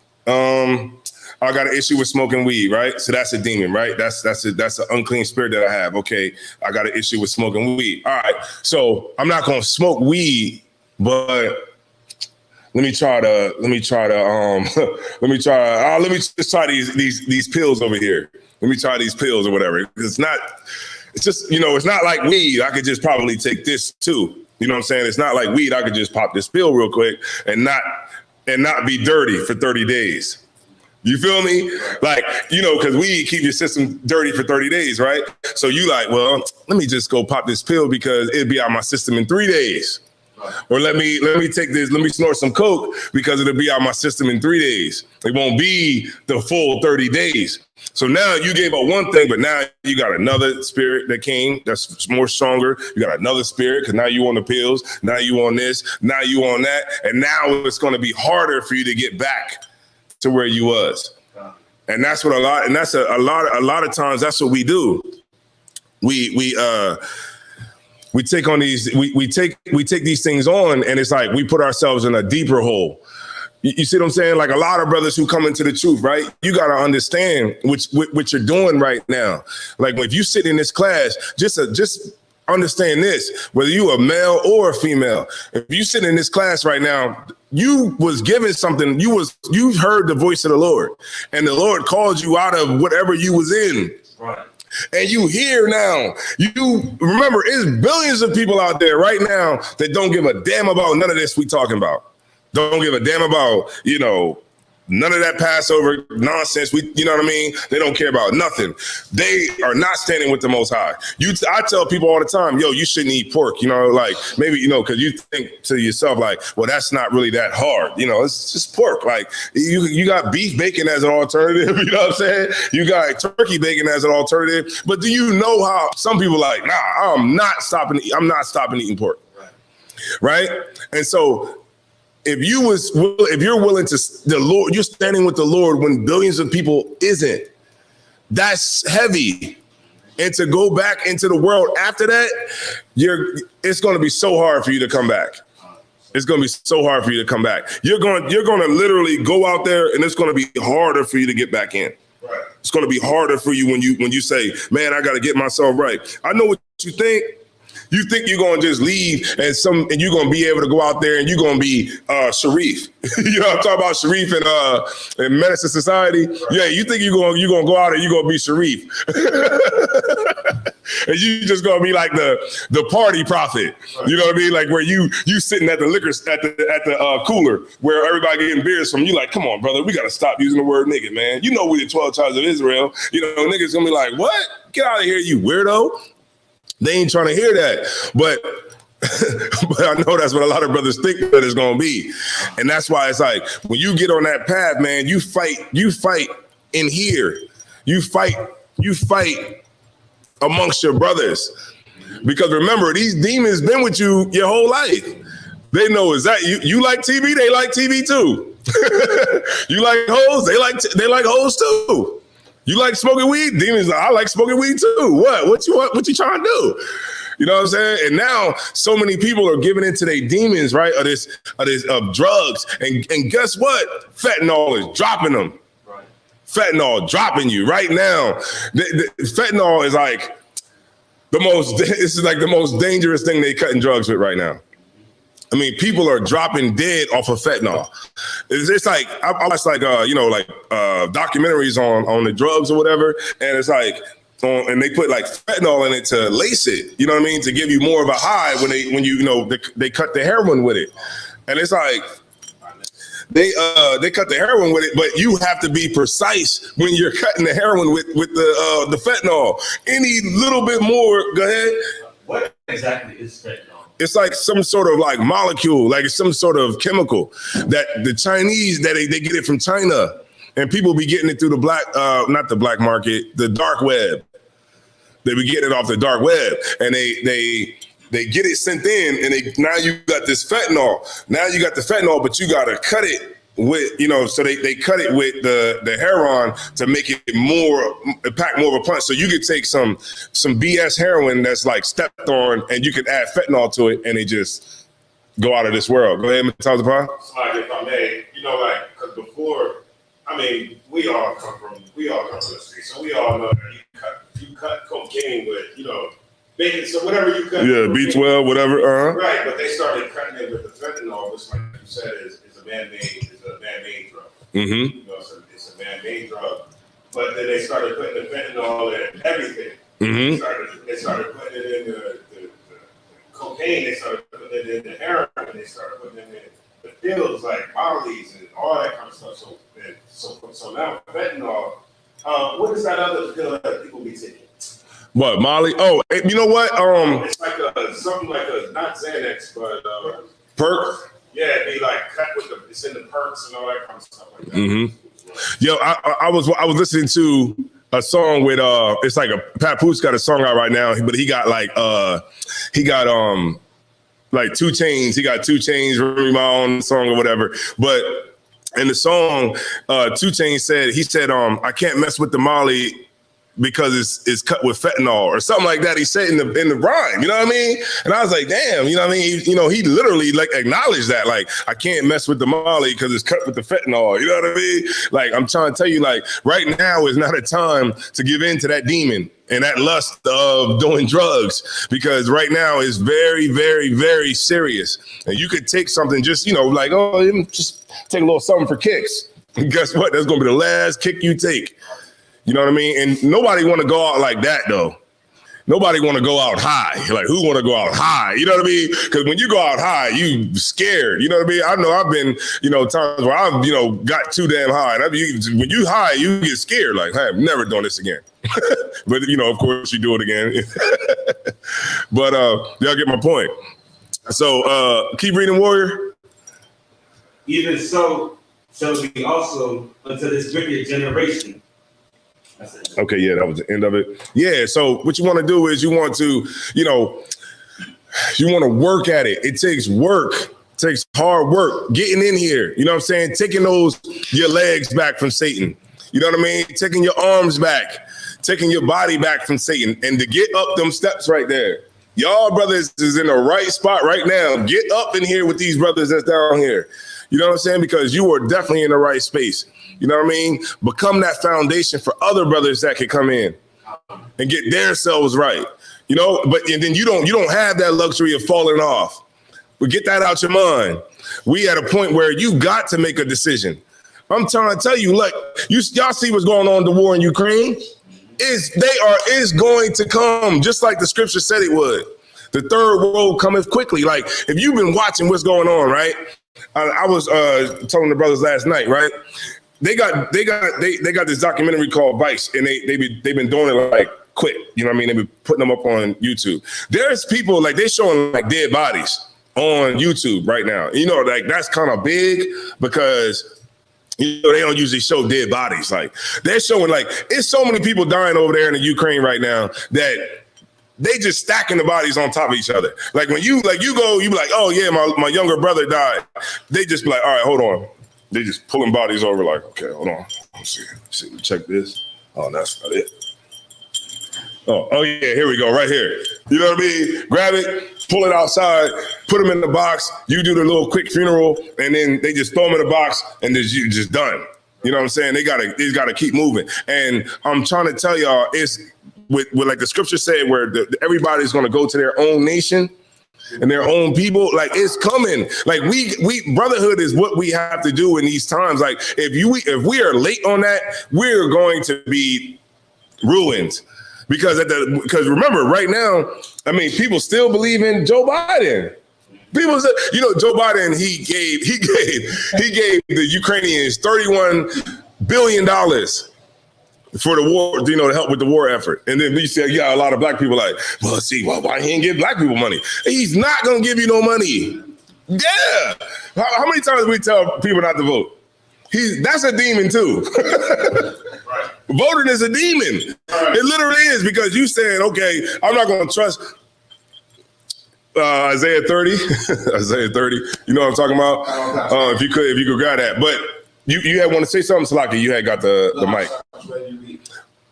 I got an issue with smoking weed, right? So that's a demon, right? That's an unclean spirit that I have. Okay, I got an issue with smoking weed. All right, so I'm not gonna smoke weed, but let me just try these pills over here. Let me try these pills or whatever. It's just, you know, it's not like weed. I could just probably take this too. You know what I'm saying? It's not like weed. I could just pop this pill real quick and not be dirty for 30 days. You feel me? Like, you know, because weed keep your system dirty for 30 days, right? So you like, well, let me just go pop this pill because it'll be out of my system in 3 days. Or let me take this, let me snort some coke because it'll be out of my system in 3 days. It won't be the full 30 days. So now you gave up one thing, but now you got another spirit that came that's more stronger. You got another spirit because now you on the pills, now you on this, now you on that, and now it's going to be harder for you to get back to where you was. And that's what a lot of times that's what we do. We take on these, we take these things on, and it's like we put ourselves in a deeper hole. You see what I'm saying? Like a lot of brothers who come into the truth, right? You got to understand what you're doing right now. Like if you sit in this class, just understand this, whether you a male or a female, if you sit in this class right now, you was given something, you heard the voice of the Lord, and the Lord called you out of whatever you was in. Right. And you here now. You remember, it's billions of people out there right now that don't give a damn about none of this we talking about. Don't give a damn about, you know, none of that Passover nonsense. You know what I mean? They don't care about nothing. They are not standing with the Most High. I tell people all the time, yo, you shouldn't eat pork. You know, like maybe, you know, because you think to yourself like, well, that's not really that hard. You know, it's just pork. Like you got beef bacon as an alternative. You know what I'm saying? You got turkey bacon as an alternative. But do you know how some people like, nah, I'm not stopping eating pork. Right? And so if you're willing to the Lord, you're standing with the Lord when billions of people isn't. That's heavy. And to go back into the world after that, it's going to be so hard for you to come back. It's going to be so hard for you to come back. You're going to literally go out there, and it's going to be harder for you to get back in. Right. It's going to be harder for you when you say, man, I got to get myself right. I know what you think. You think you're going to just leave and you're going to be able to go out there and you're going to be Sharif. You know what I'm talking about, Sharif in Medicine Society? Right. Yeah, you think you're going to go out and you're going to be Sharif. And you just going to be like the party prophet. Right. You know what I mean? Like where you sitting at the liquor, at the cooler where everybody getting beers from. You like, come on, brother, we got to stop using the word nigga, man. You know we the 12 tribes of Israel. You know, niggas going to be like, what? Get out of here, you weirdo. They ain't trying to hear that, but I know that's what a lot of brothers think that it's gonna be, and that's why it's like when you get on that path, man, you fight in here, you fight amongst your brothers, because remember these demons been with you your whole life. They know is that you like TV, they like TV too. You like hoes, they like hoes too. You like smoking weed? Demons, I like smoking weed too. What you trying to do? You know what I'm saying? And now so many people are giving into their demons, right? Of drugs. And guess what? Fentanyl is dropping them. Right. Fentanyl dropping you right now. Fentanyl is like this is like the most dangerous thing they cutting drugs with right now. I mean, people are dropping dead off of fentanyl. It's like I watch documentaries on the drugs or whatever, and it's like, and they put like fentanyl in it to lace it. You know what I mean? To give you more of a high when they cut the heroin with it, and it's like they cut the heroin with it, but you have to be precise when you're cutting the heroin with the fentanyl. Any little bit more, go ahead. What exactly is fentanyl? It's like some sort of like molecule, like it's some sort of chemical that the Chinese, that they get it from China, and people be getting it through not the black market, the dark web. They be getting it off the dark web, and they get it sent in, and now you got this fentanyl. Now you got the fentanyl, but you got to cut it with, so they cut it with the heroin to make it pack more of a punch. So you could take some BS heroin that's like stepped on, and you could add fentanyl to it, and they just go out of this world. Go ahead, Mr. Tazapah. Like if I may, because before, I mean, we all come from the street, so we all know that you cut cocaine with, bacon, so whatever you cut. Yeah, B12, whatever. Right, but they started cutting it with the fentanyl, which, like you said, is a man-made drug. Mm-hmm. It's a man-made drug. But then they started putting the fentanyl in everything. Mm-hmm. They started putting it in the cocaine. They started putting it in the heroin. They started putting it in the pills like Molly's and all that kind of stuff. So now fentanyl. What is that other pill that people be taking? What, Molly? Oh, you know what? It's like something like not Xanax, but Perk. Yeah, they like cut with it's in the perks and all that kind of stuff like that. Mm-hmm. Yo, I was listening to a song with it's like Papoose got a song out right now, but he got like 2 Chainz. He got 2 Chainz, Remy Ma on the song or whatever. But in the song, 2 Chainz said, I can't mess with the Molly because it's cut with fentanyl or something like that. He said in the rhyme, you know what I mean? And I was like, damn, you know what I mean? He literally like acknowledged that, like, I can't mess with the Molly because it's cut with the fentanyl. You know what I mean? Like, I'm trying to tell you, like, right now is not a time to give in to that demon and that lust of doing drugs, because right now is very, very, very serious. And you could take something just, just take a little something for kicks. And guess what? That's going to be the last kick you take. You know what I mean? And nobody want to go out like that, though. Nobody want to go out high. Like, who want to go out high? You know what I mean? Because when you go out high, you scared. You know what I mean? I know I've been, times where I've, got too damn high. And when you high, you get scared. Like, hey, I'm never doing this again. But, of course, you do it again. But y'all get my point. So keep reading, Warrior. Even so shall be also unto this wicked generation. Okay, yeah, that was the end of it. Yeah, so what you want to do is you want to work at it. It takes work. It takes hard work. Getting in here, you know what I'm saying? Taking your legs back from Satan. You know what I mean? Taking your arms back. Taking your body back from Satan. And to get up them steps right there, Y'all brothers is in the right spot right now. Get up in here with these brothers that's down here. You know what I'm saying? Because you are definitely in the right space. You know what I mean? Become that foundation for other brothers that can come in and get their selves right. You know, but and then you don't have that luxury of falling off. But get that out your mind. We at a point where you got to make a decision. I'm trying to tell you, look, y'all see what's going on in the war in Ukraine? Is going to come just like the scripture said it would. The third world cometh quickly. Like if you've been watching what's going on, right? I was telling the brothers last night, right? They got this documentary called Vice, and they've been doing it like quick. You know what I mean? They've been putting them up on YouTube. There's people like they're showing like dead bodies on YouTube right now. You know, like that's kind of big because you know, they don't usually show dead bodies. Like they're showing like it's so many people dying over there in the Ukraine right now that they just stacking the bodies on top of each other. Like when you go, you be like, oh yeah, my younger brother died. They just be like, all right, hold on. They just pulling bodies over like, okay, hold on. Let's see, check this. Oh, that's not it. Oh yeah, here we go, right here. You know what I mean? Grab it, pull it outside, put them in the box. You do the little quick funeral, and then they just throw them in the box, and you're just done. You know what I'm saying? They gotta keep moving. And I'm trying to tell y'all, it's with like the scripture said, where everybody's gonna go to their own nation and their own people. Like it's coming. Like we brotherhood is what we have to do in these times. Like if we are late on that, we're going to be ruined. Because remember, right now, I mean, people still believe in Joe Biden. People say, you know, Joe Biden, he gave the Ukrainians $31 billion for the war, you know, to help with the war effort. And then we said, yeah, a lot of black people like, well, see, why he didn't give black people money? He's not gonna give you no money. Yeah. How many times we tell people not to vote? That's a demon too. Right. Voting is a demon. Right. It literally is, because you saying, okay, I'm not going to trust Isaiah 30. Isaiah 30. You know what I'm talking about? If you could grab that. But you had want to say something, Salaki. You had got the mic. I was ready to read.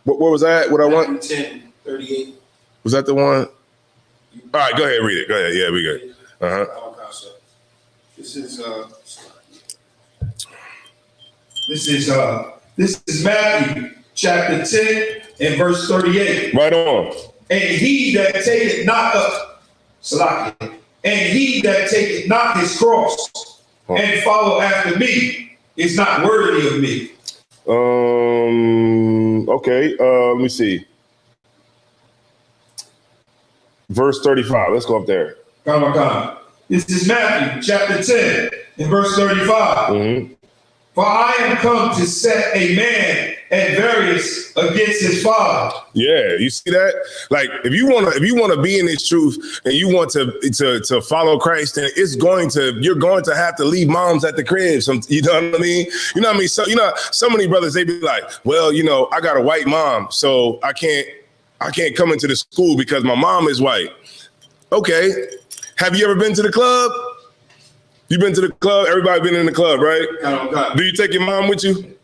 What was that? What I want? 10:38. Was that the one? All right, go ahead, read it. Go ahead. Yeah, we good. This is Matthew chapter 10 and verse 38. Right on. And he that taketh not up, Salaki, and he that taketh not his cross and follow after me is not worthy of me. Okay. Let me see. Verse 35. Let's go up there. Come. This is Matthew chapter 10 and verse 35. Mm-hmm. For I am come to set a man at variance against his father. Yeah, you see that? Like if you want to be in this truth and you want to follow Christ, then you're going to have to leave moms at the crib. You know what I mean? You know what I mean? So so many brothers, they be like, well, I got a white mom, so I can't come into the school because my mom is white. Okay. Have you ever been to the club? You been to the club? Everybody been in the club, right? God. Do you take your mom with you?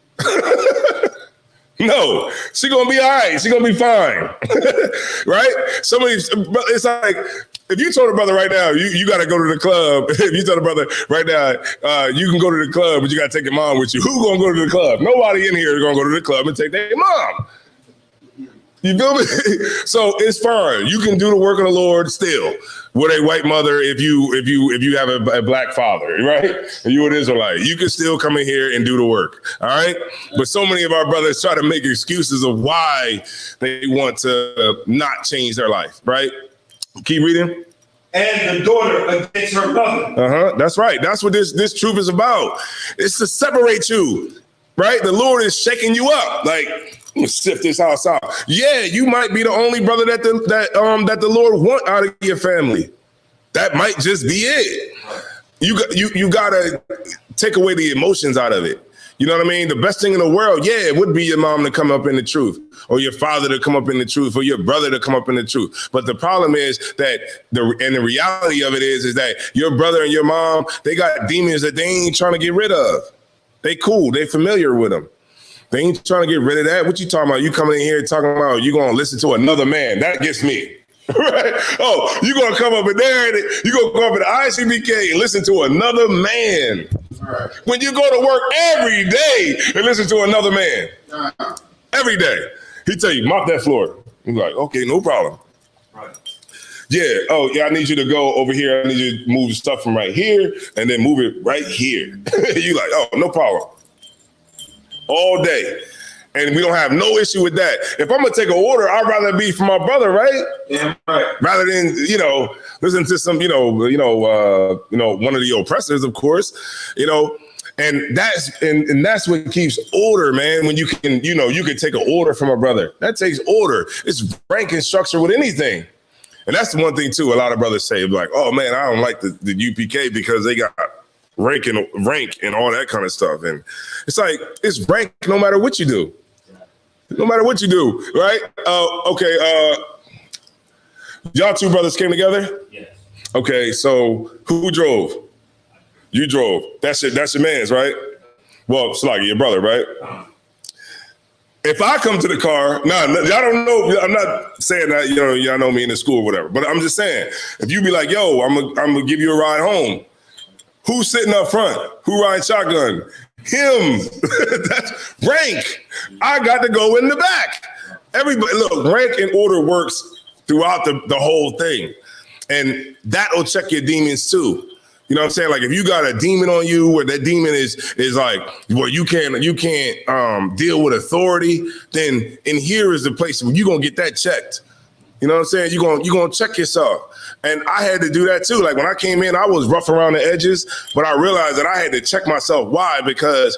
No, she gonna be all right. She gonna be fine, right? It's like if you told a brother right now, you got to go to the club. If you tell a brother right now, you can go to the club, but you got to take your mom with you. Who gonna go to the club? Nobody in here is gonna go to the club and take their mom. You feel me? So it's fine. You can do the work of the Lord still with a white mother if you have a black father, right? And you an Israelite. You can still come in here and do the work. All right. But so many of our brothers try to make excuses of why they want to not change their life, right? Keep reading. And the daughter against her mother. That's right. That's what this truth is about. It's to separate you, right? The Lord is shaking you up. Like, sift this house out. Yeah, you might be the only brother that the Lord want out of your family. That might just be it. You gotta take away the emotions out of it. You know what I mean? The best thing in the world, yeah, it would be your mom to come up in the truth, or your father to come up in the truth, or your brother to come up in the truth. But the problem is that the reality of it is that your brother and your mom, they got demons that they ain't trying to get rid of. They cool. They familiar with them. They ain't trying to get rid of that. What you talking about? You coming in here talking about you going to listen to another man. That gets me. Right? Oh, you gonna come up in there and you gonna go up in the ICBK and listen to another man. Right. When you go to work every day and listen to another man. Every day. He tell you, mop that floor. You're like, okay, no problem. Right. Yeah, oh, yeah, I need you to go over here. I need you to move stuff from right here and then move it right here. You like, oh, no problem. All day. And we don't have no issue with that. If I'm gonna take an order, I'd rather be from my brother, right? Yeah, right. Rather than, listen to some, one of the oppressors, of course, and that's what keeps order, man. When you can, you can take an order from a brother. That takes order. It's rank and structure with anything. And that's the one thing too, a lot of brothers say, like, oh man, I don't like the UPK because they got rank and all that kind of stuff. And it's like, it's rank no matter what you do. No matter what you do, right? Okay, y'all two brothers came together? Yes. Okay, so who drove? You drove. That's your man's, right? Well, Sluggy, your brother, right? If I come to the car, y'all don't know, I'm not saying that, y'all know me in the school or whatever, but I'm just saying, if you be like, yo, I'm gonna give you a ride home, who's sitting up front? Who riding shotgun? Him. That's rank. I got to go in the back. Everybody, look, rank and order works throughout the whole thing. And that'll check your demons too. You know what I'm saying? Like if you got a demon on you where that demon is like, well, you can't deal with authority, then in here is the place where you're gonna get that checked. You know what I'm saying? You're gonna check yourself. And I had to do that too. Like when I came in, I was rough around the edges, but I realized that I had to check myself. Why? Because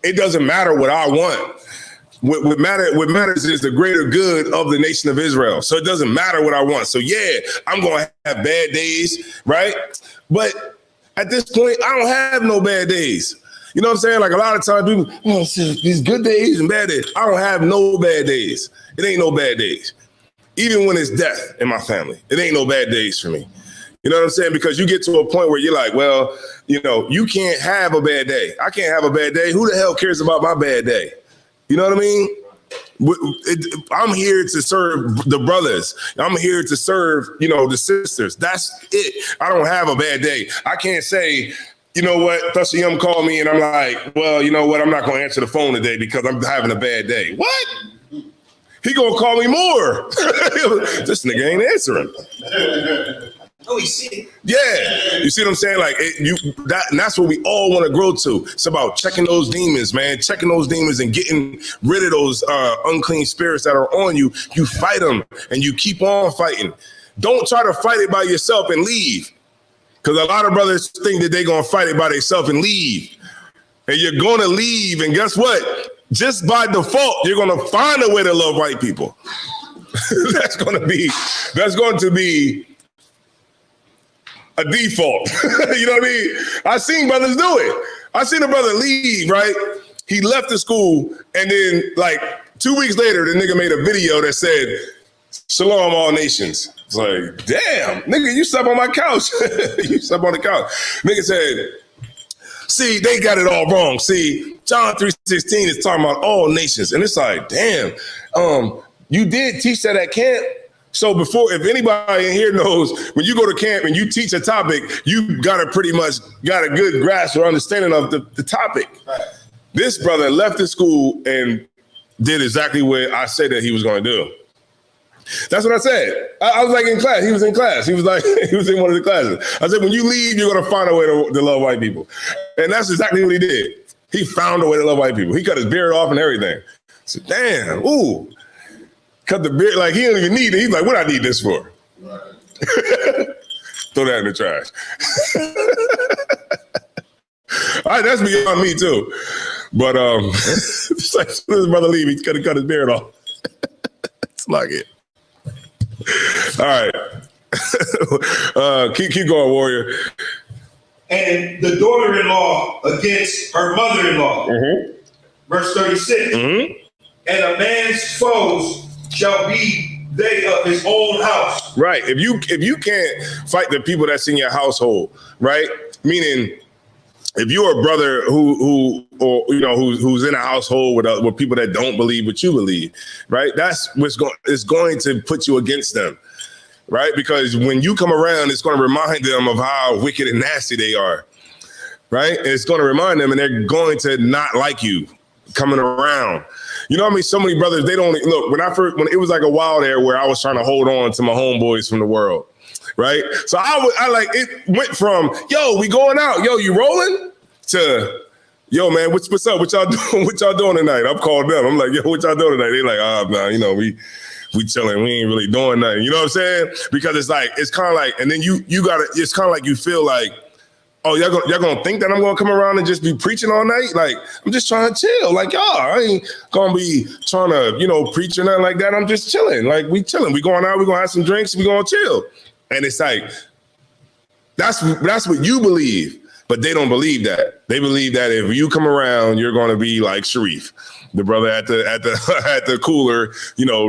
it doesn't matter what I want. What matters is the greater good of the nation of Israel. So it doesn't matter what I want. So yeah, I'm going to have bad days, right? But at this point, I don't have no bad days. You know what I'm saying? Like a lot of times people, these good days and bad days. I don't have no bad days. It ain't no bad days. Even when it's death in my family, it ain't no bad days for me. You know what I'm saying? Because you get to a point where you're like, well, you can't have a bad day. I can't have a bad day. Who the hell cares about my bad day? You know what I mean? I'm here to serve the brothers. I'm here to serve, the sisters. That's it. I don't have a bad day. I can't say, you know what, Thusayum called me and I'm like, well, you know what? I'm not going to answer the phone today because I'm having a bad day. What? He going to call me more. This nigga ain't answering. Oh, you see? Yeah, you see what I'm saying? Like and that's what we all want to grow to. It's about checking those demons, man. Checking those demons and getting rid of those unclean spirits that are on you. You fight them and you keep on fighting. Don't try to fight it by yourself and leave, because a lot of brothers think that they're gonna fight it by themselves and leave, and you're gonna leave. And guess what? Just by default, you're gonna find a way to love white people. That's going to be a default. You know what I mean? I seen brothers do it. I seen a brother leave, right? He left the school, and then like 2 weeks later, the nigga made a video that said, "Shalom, all nations." It's like, damn, nigga, you slept on my couch. You slept on the couch. Nigga said, see, they got it all wrong. See, John 3:16 is talking about all nations. And it's like, damn, you did teach that at camp. So if anybody in here knows, when you go to camp and you teach a topic, you got a good grasp or understanding of the topic. Right. This brother left the school and did exactly what I said that he was going to do. That's what I said. I was like in class. He was in class. He was in one of the classes. I said, when you leave, you're going to find a way to love white people. And that's exactly what he did. He found a way to love white people. He cut his beard off and everything. I said, damn, ooh. Cut the beard, like he don't even need it. He's like, what I need this for? Right. Throw that in the trash. All right, that's beyond me too. But it's like, as soon as his brother leave, he's gonna cut his beard off. It's like it. All right. Keep going, warrior. And the daughter-in-law against her mother-in-law. Mm-hmm. Verse 36. Mm-hmm. And a man's foes shall be they of his own house. Right. If you can't fight the people that's in your household, right? Meaning if you're a brother who's in a household with people that don't believe what you believe, right? That's what's going to put you against them, right? Because when you come around, it's going to remind them of how wicked and nasty they are, right? And it's going to remind them, and they're going to not like you coming around. You know what I mean? So many brothers, they don't look. When it was like a while there where I was trying to hold on to my homeboys from the world. Right. So I like it went from, yo, we going out. Yo, you rolling? To, yo, man, what's up? What y'all doing? What y'all doing tonight? I'm calling them. I'm like, yo, what y'all doing tonight? They like, man, we chilling. We ain't really doing nothing. You know what I'm saying? Because it's kind of like, and then it's kind of like you feel like, oh, y'all gonna think that I'm gonna come around and just be preaching all night? Like, I'm just trying to chill. Like, y'all, I ain't gonna be trying to, preach or nothing like that. I'm just chilling. Like, we chilling. We going out. We gonna have some drinks. We gonna chill. And it's like, that's what you believe, but they don't believe that. They believe that if you come around, you're going to be like Sharif, the brother at the cooler,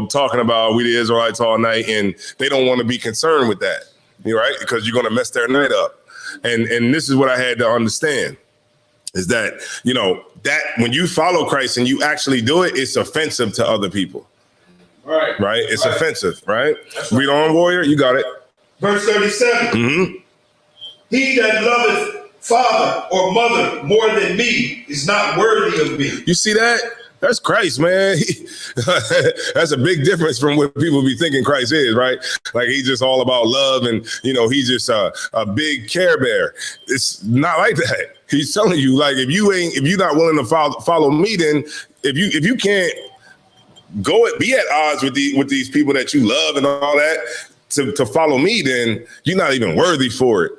talking about we the Israelites all night, and they don't want to be concerned with that, right? Because you're going to mess their night up. And this is what I had to understand is that, that when you follow Christ and you actually do it, it's offensive to other people. Right. Right? It's offensive, right? Read on, warrior. You got it. Verse 37. Mm-hmm. He that loveth father or mother more than me is not worthy of me. You see that? That's Christ, man. That's a big difference from what people be thinking Christ is, right? Like he's just all about love and, he's just a big care bear. It's not like that. He's telling you, like, if you're not willing to follow me, then if you can't be at odds with these people that you love and all that, to follow me, then you're not even worthy for it.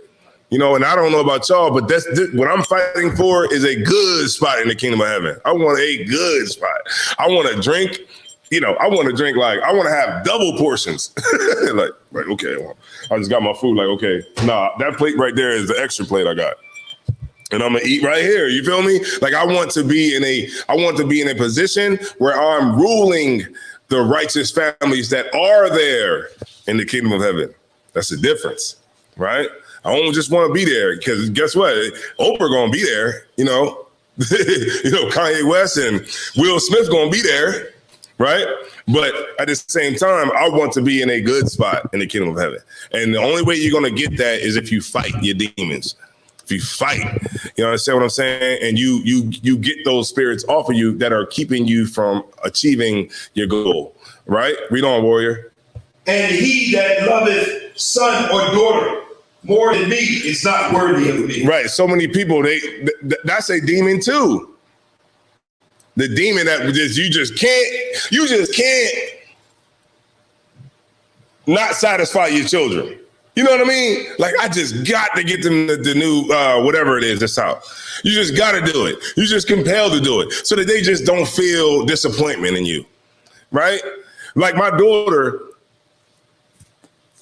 And I don't know about y'all, but that's what I'm fighting for is a good spot in the kingdom of heaven. I want a good spot. I want to drink, I want to drink I want to have double portions. Like, right, okay, well, I just got my food. Like, okay, that plate right there is the extra plate I got. And I'm gonna eat right here. You feel me? Like I want to be in a position where I'm ruling the righteous families that are there in the kingdom of heaven. That's the difference, right? I don't just want to be there because guess what? Oprah gonna be there, Kanye West and Will Smith gonna be there, right? But at the same time, I want to be in a good spot in the kingdom of heaven. And the only way you're gonna get that is if you fight your demons. If you fight, you understand what I'm saying? And you get those spirits off of you that are keeping you from achieving your goal, right? Read on, warrior. And he that loveth son or daughter more than me is not worthy of me. Right. So many people, that's a demon too. The demon that you just can't not satisfy your children. You know what I mean? Like, I just got to get them the new, whatever it is that's out. You just got to do it. You're just compelled to do it so that they just don't feel disappointment in you, right? Like my daughter,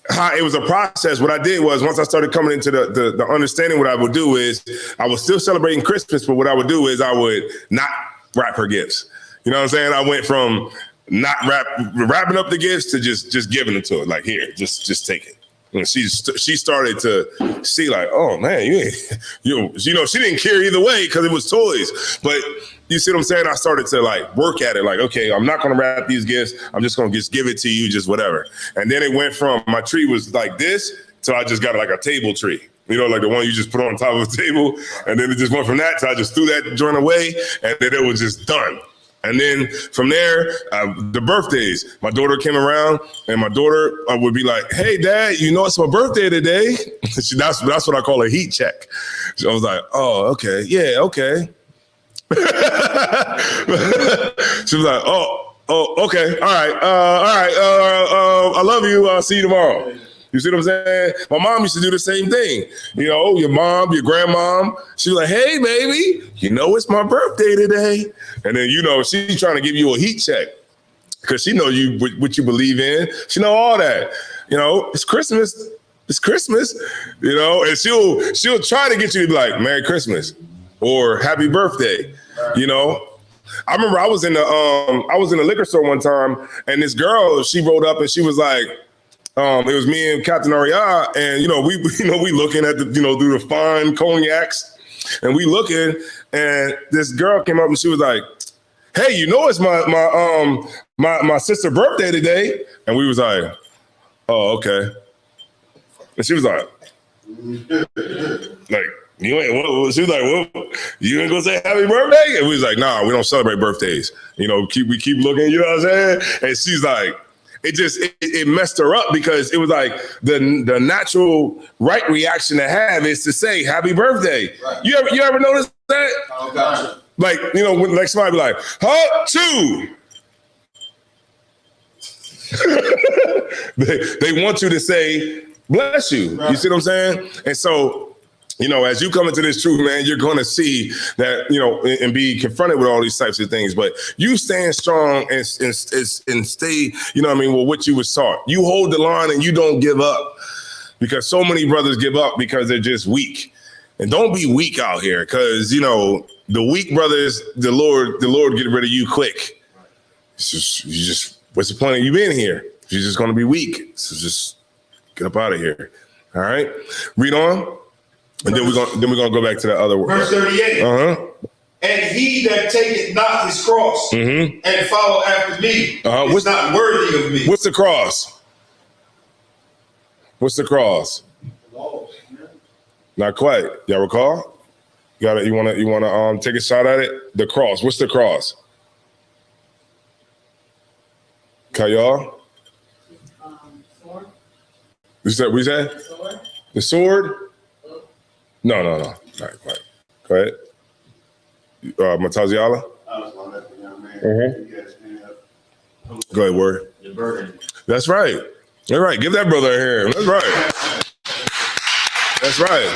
it was a process. What I did was once I started coming into the understanding, what I would do is I was still celebrating Christmas, but what I would do is I would not wrap her gifts. You know what I'm saying? I went from not wrapping up the gifts to just giving them to her. Like, here, just take it. And she started to see like, oh man, she didn't care either way because it was toys. But you see what I'm saying? I started to like work at it. Like, okay, I'm not going to wrap these gifts. I'm just going to just give it to you, just whatever. And then it went from my tree was like this to I just got like a table tree. Like the one you just put on top of the table. And then it just went from that to I just threw that joint away and then it was just done. And then from there, the birthdays, my daughter came around and my daughter would be like, hey, Dad, it's my birthday today. That's what I call a heat check. So I was like, oh, okay. Yeah, okay. She was like, oh, okay. All right. I love you. I'll see you tomorrow. You see what I'm saying? My mom used to do the same thing. Your mom, your grandmom, she was like, hey, baby, it's my birthday today. And then, she's trying to give you a heat check because she knows what you believe in. She know all that. It's Christmas. It's Christmas, and she'll try to get you to be like, Merry Christmas or Happy Birthday, I remember I was in the liquor store one time and this girl, she rolled up and she was like, it was me and Captain Aria, and we looking at the through the fine cognacs, And we looking, and this girl came up and she was like, hey, you know, it's my sister's birthday today. And we was like, oh, okay. And she was like, you ain't, what? She was like, well, you ain't gonna say happy birthday? And we was like, nah, we don't celebrate birthdays. You know, we keep looking, you know what I'm saying? And she's like, it messed her up because it was like the natural right reaction to have is to say happy birthday. Right. You ever notice that? Oh, gotcha. Like, you know, when like somebody be like, huh, 2. they want you to say, bless you. Right. You see what I'm saying? And so, you know, as you come into this truth, man, you're going to see that, you know, and be confronted with all these types of things. But you stand strong and stay, you know what I mean, well, what you was taught. You hold the line and you don't give up, because so many brothers give up because they're just weak. And don't be weak out here, because, you know, the weak brothers, the Lord get rid of you quick. It's just what's the point of you being here? You're just going to be weak. So just get up out of here. All right, read on. And then we're gonna go back to the other word. Verse 38. And he that taketh not his cross and follow after me is not worthy of me. What's the cross? What's the cross? Not quite. Y'all recall? You wanna take a shot at it? The cross. What's the cross? Y'all? Sword. What you said? Sword. The sword? No. All right, go ahead. Mataziala? I was going to let the young man. Go ahead, word. The burden. That's right. All right, give that brother a hand. That's right. That's right.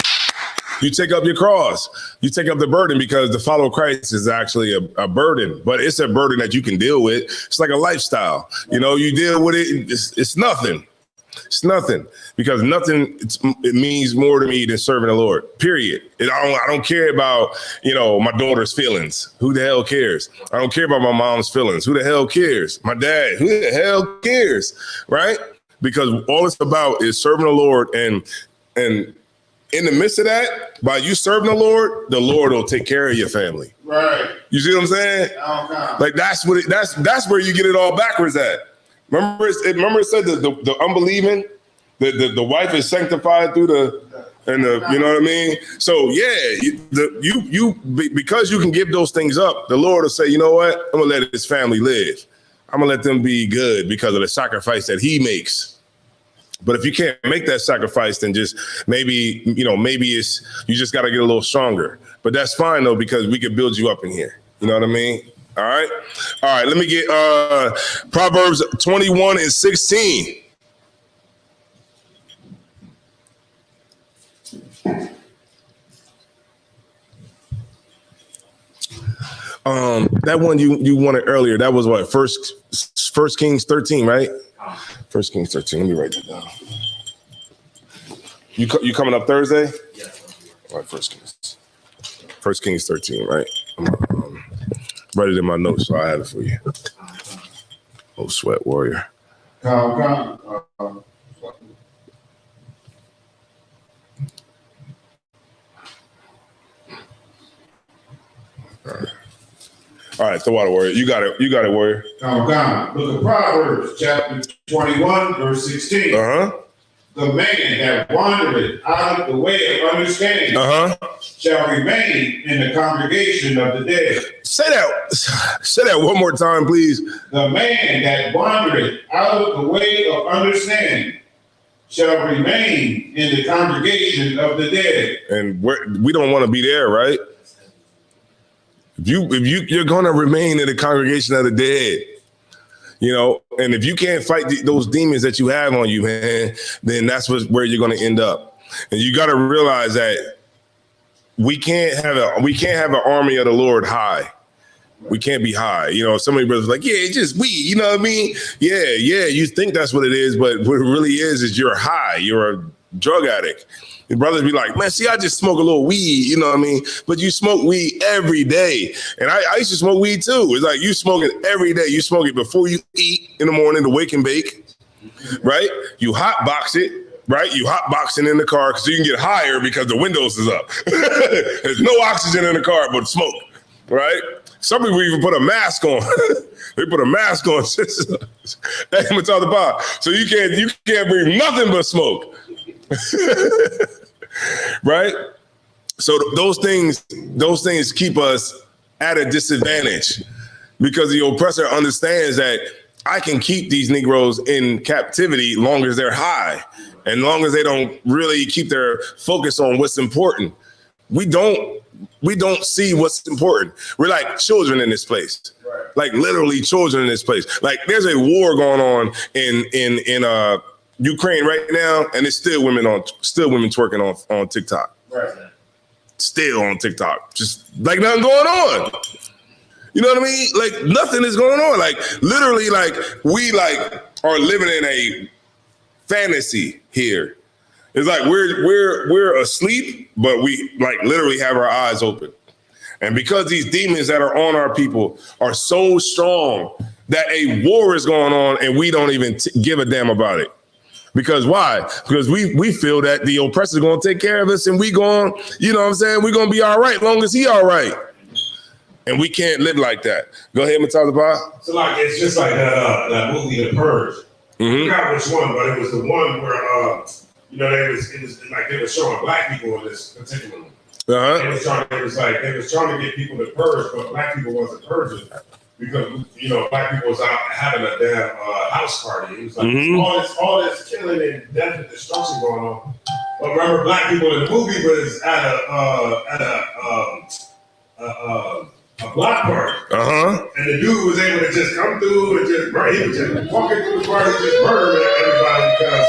You take up your cross. You take up the burden, because to follow Christ is actually a burden, but it's a burden that you can deal with. It's like a lifestyle. You know, you deal with it. It's nothing. It's nothing, because nothing, it means more to me than serving the Lord, period. I don't care about, you know, my daughter's feelings. Who the hell cares? I don't care about my mom's feelings. Who the hell cares? My dad, who the hell cares? Right? Because all it's about is serving the Lord. And in the midst of that, by you serving the Lord will take care of your family. Right. You see what I'm saying? Okay. Like that's where you get it all backwards at. Remember it said the unbelieving, the wife is sanctified through you know what I mean? So yeah, because you can give those things up, the Lord will say, you know what? I'm gonna let his family live. I'm gonna let them be good because of the sacrifice that he makes. But if you can't make that sacrifice, then just maybe it's you just gotta get a little stronger. But that's fine though, because we can build you up in here. You know what I mean? All right. Let me get Proverbs 21:16. That one you wanted earlier. That was what? First Kings 13, right? First Kings 13. Let me write that down. You coming up Thursday? Yes. All right. First Kings 13, right? Write it in my notes so I have it for you. Oh, sweat warrior. Come. All right, the water warrior. You got it, warrior. Come. Look at Proverbs chapter 21, verse 16. The man that wandereth out of the way of understanding shall remain in the congregation of the dead. Say that one more time, please. The man that wandereth out of the way of understanding shall remain in the congregation of the dead. And we don't want to be there, right? If you're going to remain in the congregation of the dead, you know, and if you can't fight those demons that you have on you, man, then that's where you're going to end up. And you got to realize that we can't have an army of the Lord high. We can't be high. You know, so many brothers are like, yeah, it's just we, you know what I mean? Yeah. You think that's what it is, but what it really is you're high. You're a drug addict. Your brothers be like, man, see, I just smoke a little weed, you know what I mean? But you smoke weed every day. And I used to smoke weed too. It's like you smoke it every day. You smoke it before you eat in the morning to wake and bake, right? You hot box it, right? You hot boxing in the car because you can get higher because the windows is up. There's no oxygen in the car but smoke, right? Some people even put a mask on. They put a mask on. Hey, I'm talking about. So you can't breathe nothing but smoke, right? So those things keep us at a disadvantage because the oppressor understands that I can keep these Negroes in captivity long as they're high and long as they don't really keep their focus on what's important. We don't see what's important. We're like children in this place, right. Like literally children in this place. Like there's a war going on in Ukraine right now, and it's still women twerking on TikTok. Right. Still on TikTok, just like nothing going on. You know what I mean? Like nothing is going on. Like literally, like we like are living in a fantasy here. It's like we're asleep, but we like literally have our eyes open. And because these demons that are on our people are so strong that a war is going on and we don't even give a damn about it. Because why? Because we feel that the oppressor is going to take care of us and we going, you know what I'm saying? We're going to be all right long as he all right. And we can't live like that. Go ahead, Mutazabah. So like, it's just like that movie, The Purge. I forgot which one, but it was the one where, you know, they were showing black people in this particular one. They was trying to get people to purge, but black people wasn't purging because, you know, black people was out having a damn house party. It was like all this killing and death and destruction going on. But remember, black people in the movie was at a block party. And the dude was able to just come through and just murder. He was just walking through the party, just murdering everybody because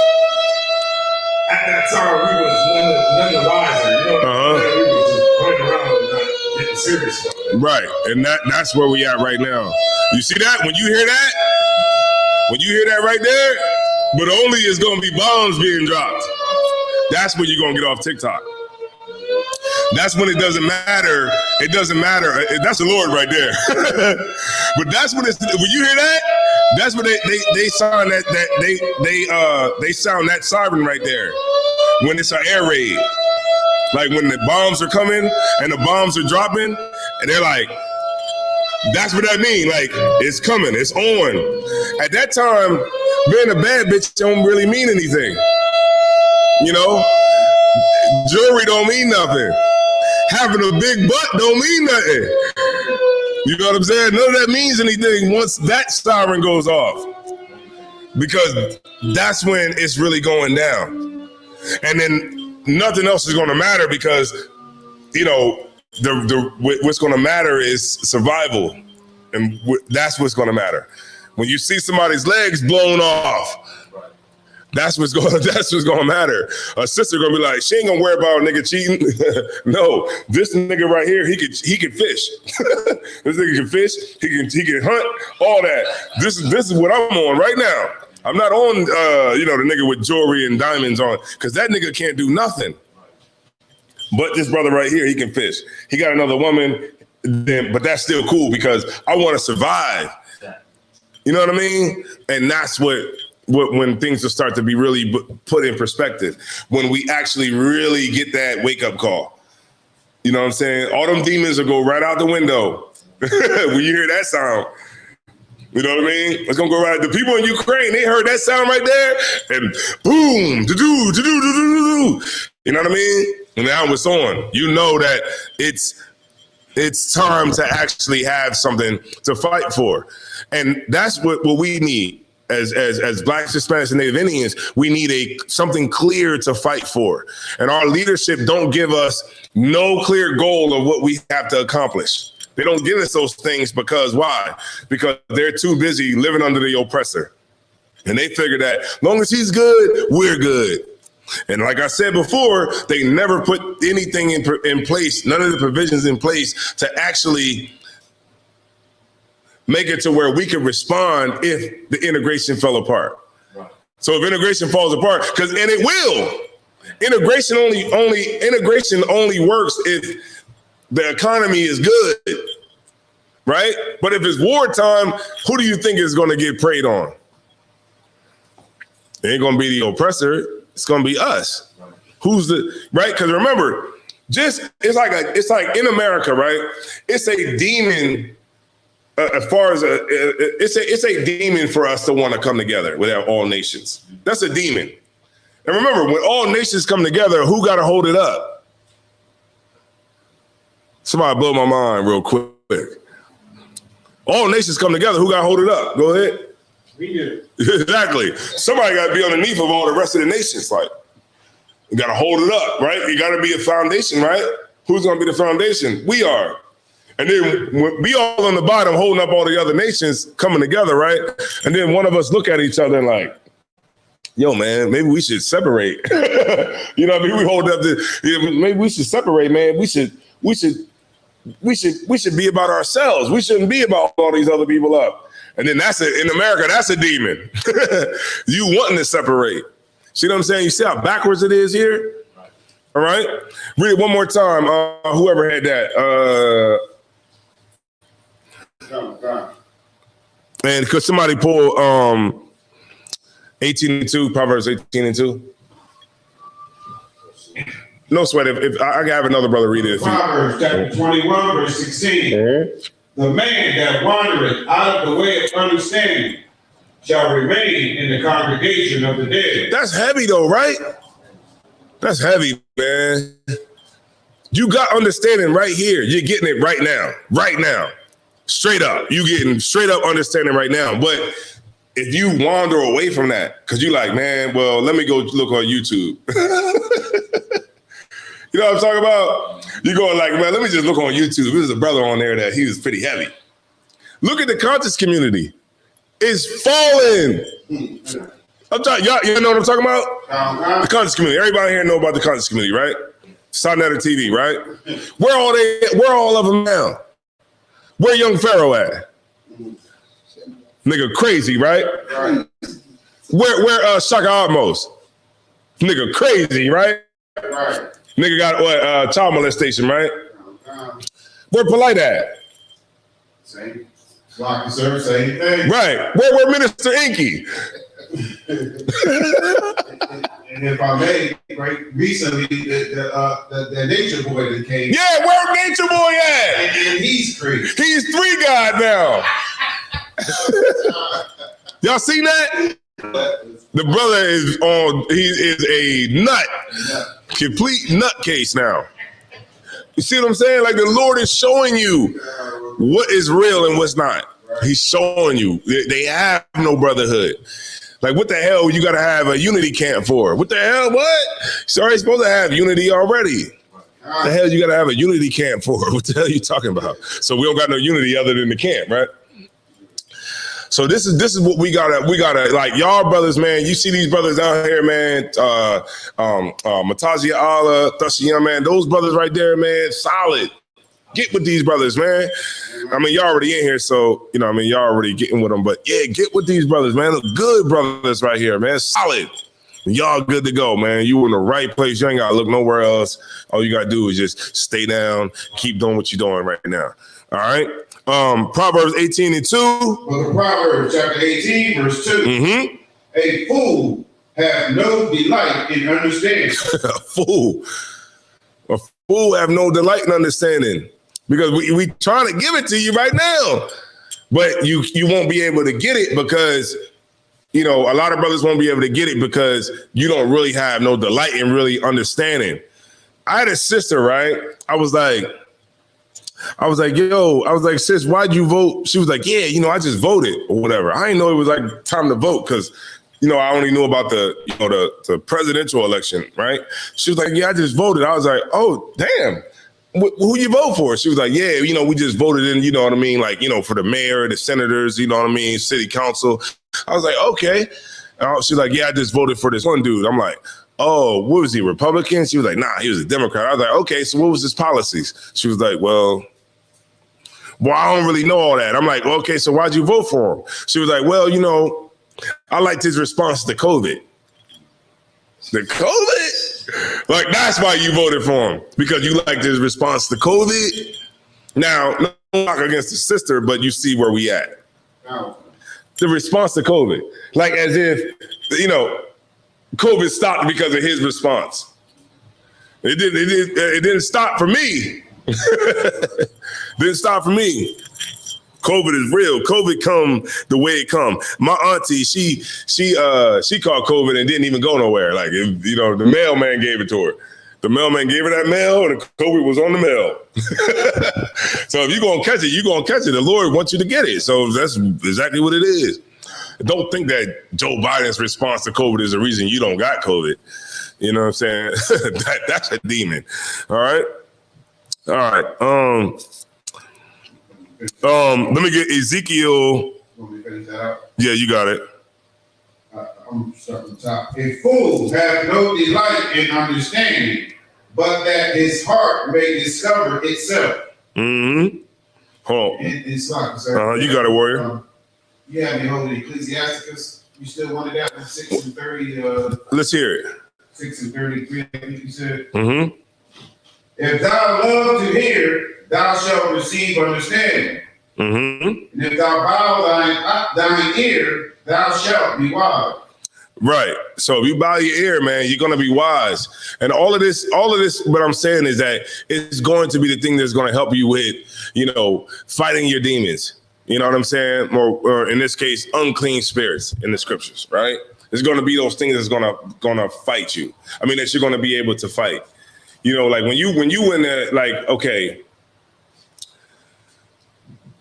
at that time we was none the wiser. You know, we was just running around and not getting serious about it. Right, and that's where we at right now. You see that? When you hear that right there, but only is going to be bombs being dropped. That's when you're going to get off TikTok. That's when it doesn't matter. It doesn't matter. That's the Lord right there. But that's when when you hear that, that's when they sound they sound that siren right there. When it's an air raid, like when the bombs are coming and the bombs are dropping, and they're like, that's what that means. Like it's coming, it's on. At that time, being a bad bitch don't really mean anything. You know, jewelry don't mean nothing. Having a big butt don't mean nothing. You know what I'm saying? None of that means anything once that siren goes off. Because that's when it's really going down. And then nothing else is going to matter because, you know, what's going to matter is survival. And that's what's going to matter. When you see somebody's legs blown off, that's what's going to matter. A sister gonna be like, she ain't gonna worry about a nigga cheating. No, this nigga right here, he can fish. This nigga can fish. He can hunt. All that. This is what I'm on right now. I'm not on the nigga with jewelry and diamonds on, because that nigga can't do nothing. But this brother right here, he can fish. He got another woman, but that's still cool because I want to survive. You know what I mean? And that's when things will start to be really put in perspective, when we actually really get that wake up call. You know what I'm saying? All them demons will go right out the window when you hear that sound. You know what I mean? It's gonna go right. The people in Ukraine, they heard that sound right there, and boom, do. You know what I mean? And now it's on. You know that it's time to actually have something to fight for, and that's what we need. As Blacks, Hispanics, and Native Indians, we need something clear to fight for. And our leadership don't give us no clear goal of what we have to accomplish. They don't give us those things because why? Because they're too busy living under the oppressor. And they figure that as long as he's good, we're good. And like I said before, they never put anything in place, none of the provisions in place to actually make it to where we can respond if the integration fell apart. Right. So if integration falls apart, and it will, integration only works if the economy is good, right? But if it's wartime, who do you think is going to get preyed on? It ain't going to be the oppressor. It's gonna be us. Who's the right? Because remember, it's like in America, right? It's a demon. As far as it's a demon for us to want to come together with all nations. That's a demon. And remember, when all nations come together, who got to hold it up? Somebody blow my mind real quick. All nations come together. Who got to hold it up? Go ahead. We do. Exactly. Somebody got to be underneath of all the rest of the nations. Like, you got to hold it up, right? You got to be a foundation, right? Who's going to be the foundation? We are. And then we all on the bottom holding up all the other nations coming together, right? And then one of us look at each other and like, yo, man, maybe we should separate. You know what I mean? We hold up maybe we should separate, man. We should be about ourselves. We shouldn't be about all these other people up. And then in America, that's a demon. You wanting to separate. See what I'm saying? You see how backwards it is here? All right? Read it one more time. Whoever had that. And could somebody pull 18:2, Proverbs 18:2? No sweat. If I have another brother read it. Proverbs chapter 21, verse 16. The man that wandereth out of the way of understanding shall remain in the congregation of the dead. That's heavy though, right? That's heavy, man. You got understanding right here. You're getting it right now. Right now. Straight up. You getting straight up understanding right now. But if you wander away from that, because you like, man, well, let me go look on YouTube. You know what I'm talking about? You're going like, man, let me just look on YouTube. There's a brother on there that he was pretty heavy. Look at the conscious community. It's falling. I'm talking, y'all, you know what I'm talking about? The conscious community. Everybody here know about the conscious community, right? Sonetta TV, right? Where all of them now? Where Young Pharaoh at? Nigga crazy, right? Where Shaka Atmos? Nigga crazy, right? Nigga got what? Child molestation, right? Where Polite at? Same. Block sir, same thing. Right. Where Minister Inky? And if I may, right, recently the Nature Boy that came. Yeah, where Nature Boy at? And he's crazy. He's 3 God now. Y'all seen that? The brother is on, he is a nut. Complete nutcase now. You see what I'm saying? Like the Lord is showing you what is real and what's not. He's showing you. They have no brotherhood. Like what the hell you gotta have a unity camp for? What the hell? What? It's already supposed to have unity already. What the hell you gotta have a unity camp for? What the hell are you talking about? So we don't got no unity other than the camp, right? So this is what we gotta like y'all brothers, man. You see these brothers out here, man. Matazia Allah, Thashiyam, man. Those brothers right there, man. Solid. Get with these brothers, man. I mean, y'all already in here, so you know, I mean, y'all already getting with them. But yeah, get with these brothers, man. Look, good brothers right here, man. Solid. Y'all good to go, man. You in the right place. You ain't gotta look nowhere else. All you gotta do is just stay down, keep doing what you're doing right now. All right. Proverbs 18:2. Well, the Proverbs chapter 18, verse 2. Mm-hmm. A fool have no delight in understanding. A fool have no delight in understanding. Because we trying to give it to you right now. But you won't be able to get it because, you know, a lot of brothers won't be able to get it because you don't really have no delight in really understanding. I had a sister, right? I was like, sis, why'd you vote? She was like, yeah, you know, I just voted or whatever. I didn't know it was like time to vote because, you know, I only knew about the presidential election, right? She was like, yeah, I just voted. I was like, oh, damn. Who you vote for? She was like, yeah, you know, we just voted in, you know what I mean? Like, you know, for the mayor, the senators, you know what I mean? City council. I was like, okay. She's like, yeah, I just voted for this one dude. I'm like, oh, what was he, Republican? She was like, nah, he was a Democrat. I was like, okay, so what was his policies? She was like, well, I don't really know all that. I'm like, well, okay, so why'd you vote for him? She was like, well, you know, I liked his response to COVID. The COVID? Like, that's why you voted for him, because you liked his response to COVID. Now, no knock against the sister, but you see where we at. The response to COVID. Like, as if, you know, COVID stopped because of his response. It didn't stop for me. Didn't stop for me. COVID is real. COVID come the way it come. My auntie, she caught COVID and didn't even go nowhere. Like, the mailman gave it to her. The mailman gave her that mail, and the COVID was on the mail. So if you're going to catch it, you're going to catch it. The Lord wants you to get it. So that's exactly what it is. Don't think that Joe Biden's response to COVID is the reason you don't got COVID. You know what I'm saying? That's a demon. All right. Let me get Ezekiel. Want me to finish that out? Yeah, you got it. I'm starting from the top. A fool have no delight in understanding, but that his heart may discover itself. Mm-hmm. Hold on. It's like, sir. You got it, warrior. You have me holding Ecclesiasticus. You still wanted that from 6 and 30. Let's hear it. 6 and 33, I think you said. Mm-hmm. If thou love to hear, thou shalt receive understanding. Mm-hmm. And if thou bow thine ear, thou shalt be wise. Right. So if you bow your ear, man, you're gonna be wise. And all of this, what I'm saying is that it's going to be the thing that's gonna help you with, fighting your demons. You know what I'm saying? Or in this case, unclean spirits in the scriptures, right? It's gonna be those things that's gonna fight you. I mean, that you're gonna be able to fight. Like when you in there, like, okay.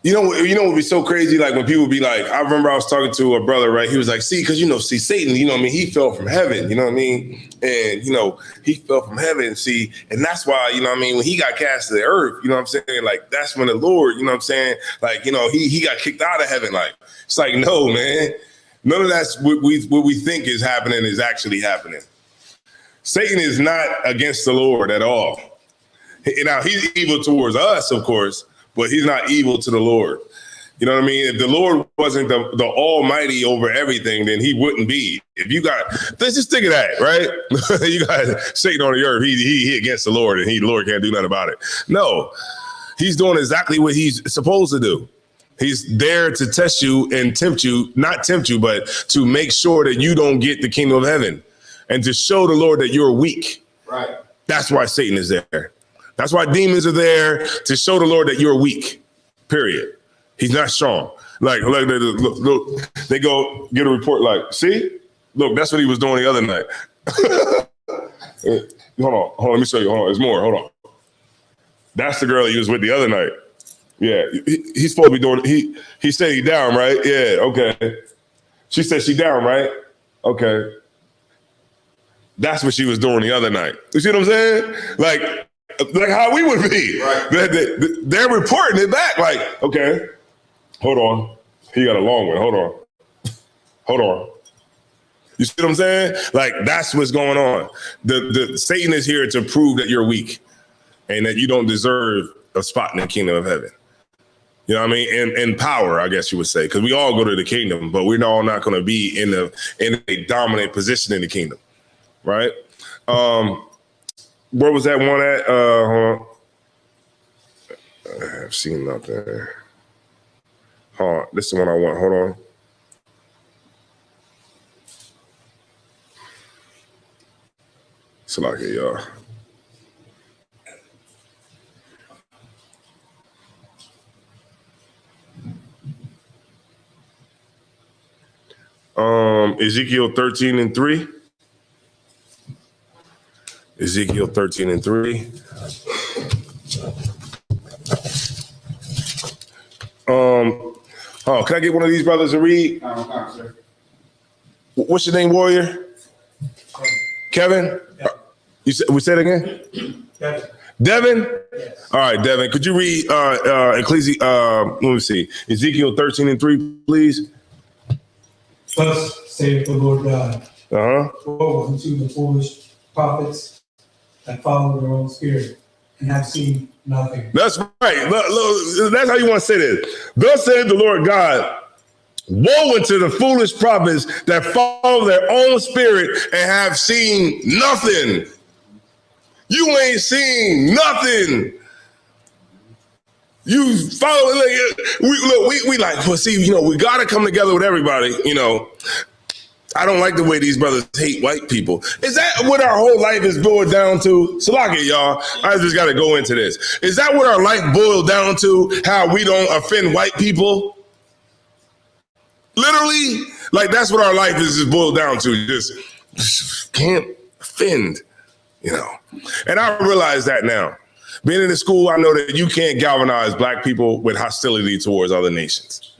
What would be so crazy? Like when people be like, I remember I was talking to a brother, right? He was like, because Satan, he fell from heaven, you know what I mean? And, he fell from heaven, and that's why, when he got cast to the earth, you know what I'm saying? Like, that's when the Lord, you know what I'm saying? Like, he got kicked out of heaven. Like, it's like, no, man, none of that's what we think is happening is actually happening. Satan is not against the Lord at all. Now, he's evil towards us, of course, but he's not evil to the Lord. You know what I mean? If the Lord wasn't the almighty over everything, then he wouldn't be. Let's just think of that, right? You got Satan on the earth. He against the Lord, and the Lord can't do nothing about it. No, he's doing exactly what he's supposed to do. He's there to test you and not tempt you, but to make sure that you don't get the kingdom of heaven and to show the Lord that you're weak. Right. That's why Satan is there. That's why demons are there, to show the Lord that you're weak, period. He's not strong. Like look, they go get a report like, see? Look, that's what he was doing the other night. Hold on, let me show you. Hold on, there's more, hold on. That's the girl he was with the other night. Yeah, he's supposed to be doing, he said he down, right? Yeah, okay. She said she down, right? Okay. That's what she was doing the other night. You see what I'm saying? Like how we would be. Right. They're reporting it back. Like, okay, hold on. He got a long one. Hold on. You see what I'm saying? Like, that's what's going on. The Satan is here to prove that you're weak and that you don't deserve a spot in the kingdom of heaven. You know what I mean? And power, I guess you would say, because we all go to the kingdom, but we're all not going to be in a dominant position in the kingdom, right? Where was that one at? Hold on. I've seen nothing. Hold on. This is the one I want. Hold on. It's like it, y'all. Ezekiel 13:3. Ezekiel 13:3. Can I get one of these brothers to read? No, sir. What's your name, warrior? Kevin? Yeah. We said it again? Devin. Devin? Yes. All right, Devin. Could you read let me see. Ezekiel 13:3, please? Thus saith the Lord God. Uh-huh. Woe unto the foolish prophets that follow their own spirit and have seen nothing. That's right. Look, that's how you want to say this. Thus saith the Lord God, woe unto the foolish prophets that follow their own spirit and have seen nothing. You ain't seen nothing. You follow, we like, well, see, we got to come together with everybody, I don't like the way these brothers hate white people. Is that what our whole life is boiled down to? Salaki, y'all. I just got to go into this. Is that what our life boiled down to? How we don't offend white people? Literally, like that's what our life is just boiled down to. Just can't offend, you know. And I realize that now. Being in the school, I know that you can't galvanize black people with hostility towards other nations.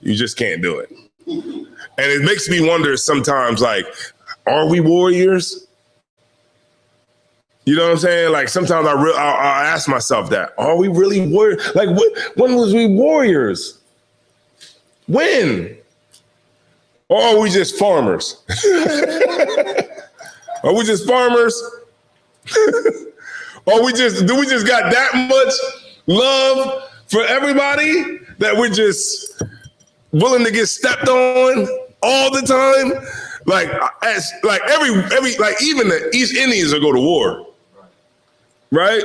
You just can't do it. And it makes me wonder sometimes, like, are we warriors? You know what I'm saying? Like sometimes I'll ask myself that. Are we really warriors? Like when was we warriors? When? Or are we just farmers? Are we just farmers? Or do we just got that much love for everybody that we're just willing to get stepped on all the time? Like even the East Indians will go to war. Right?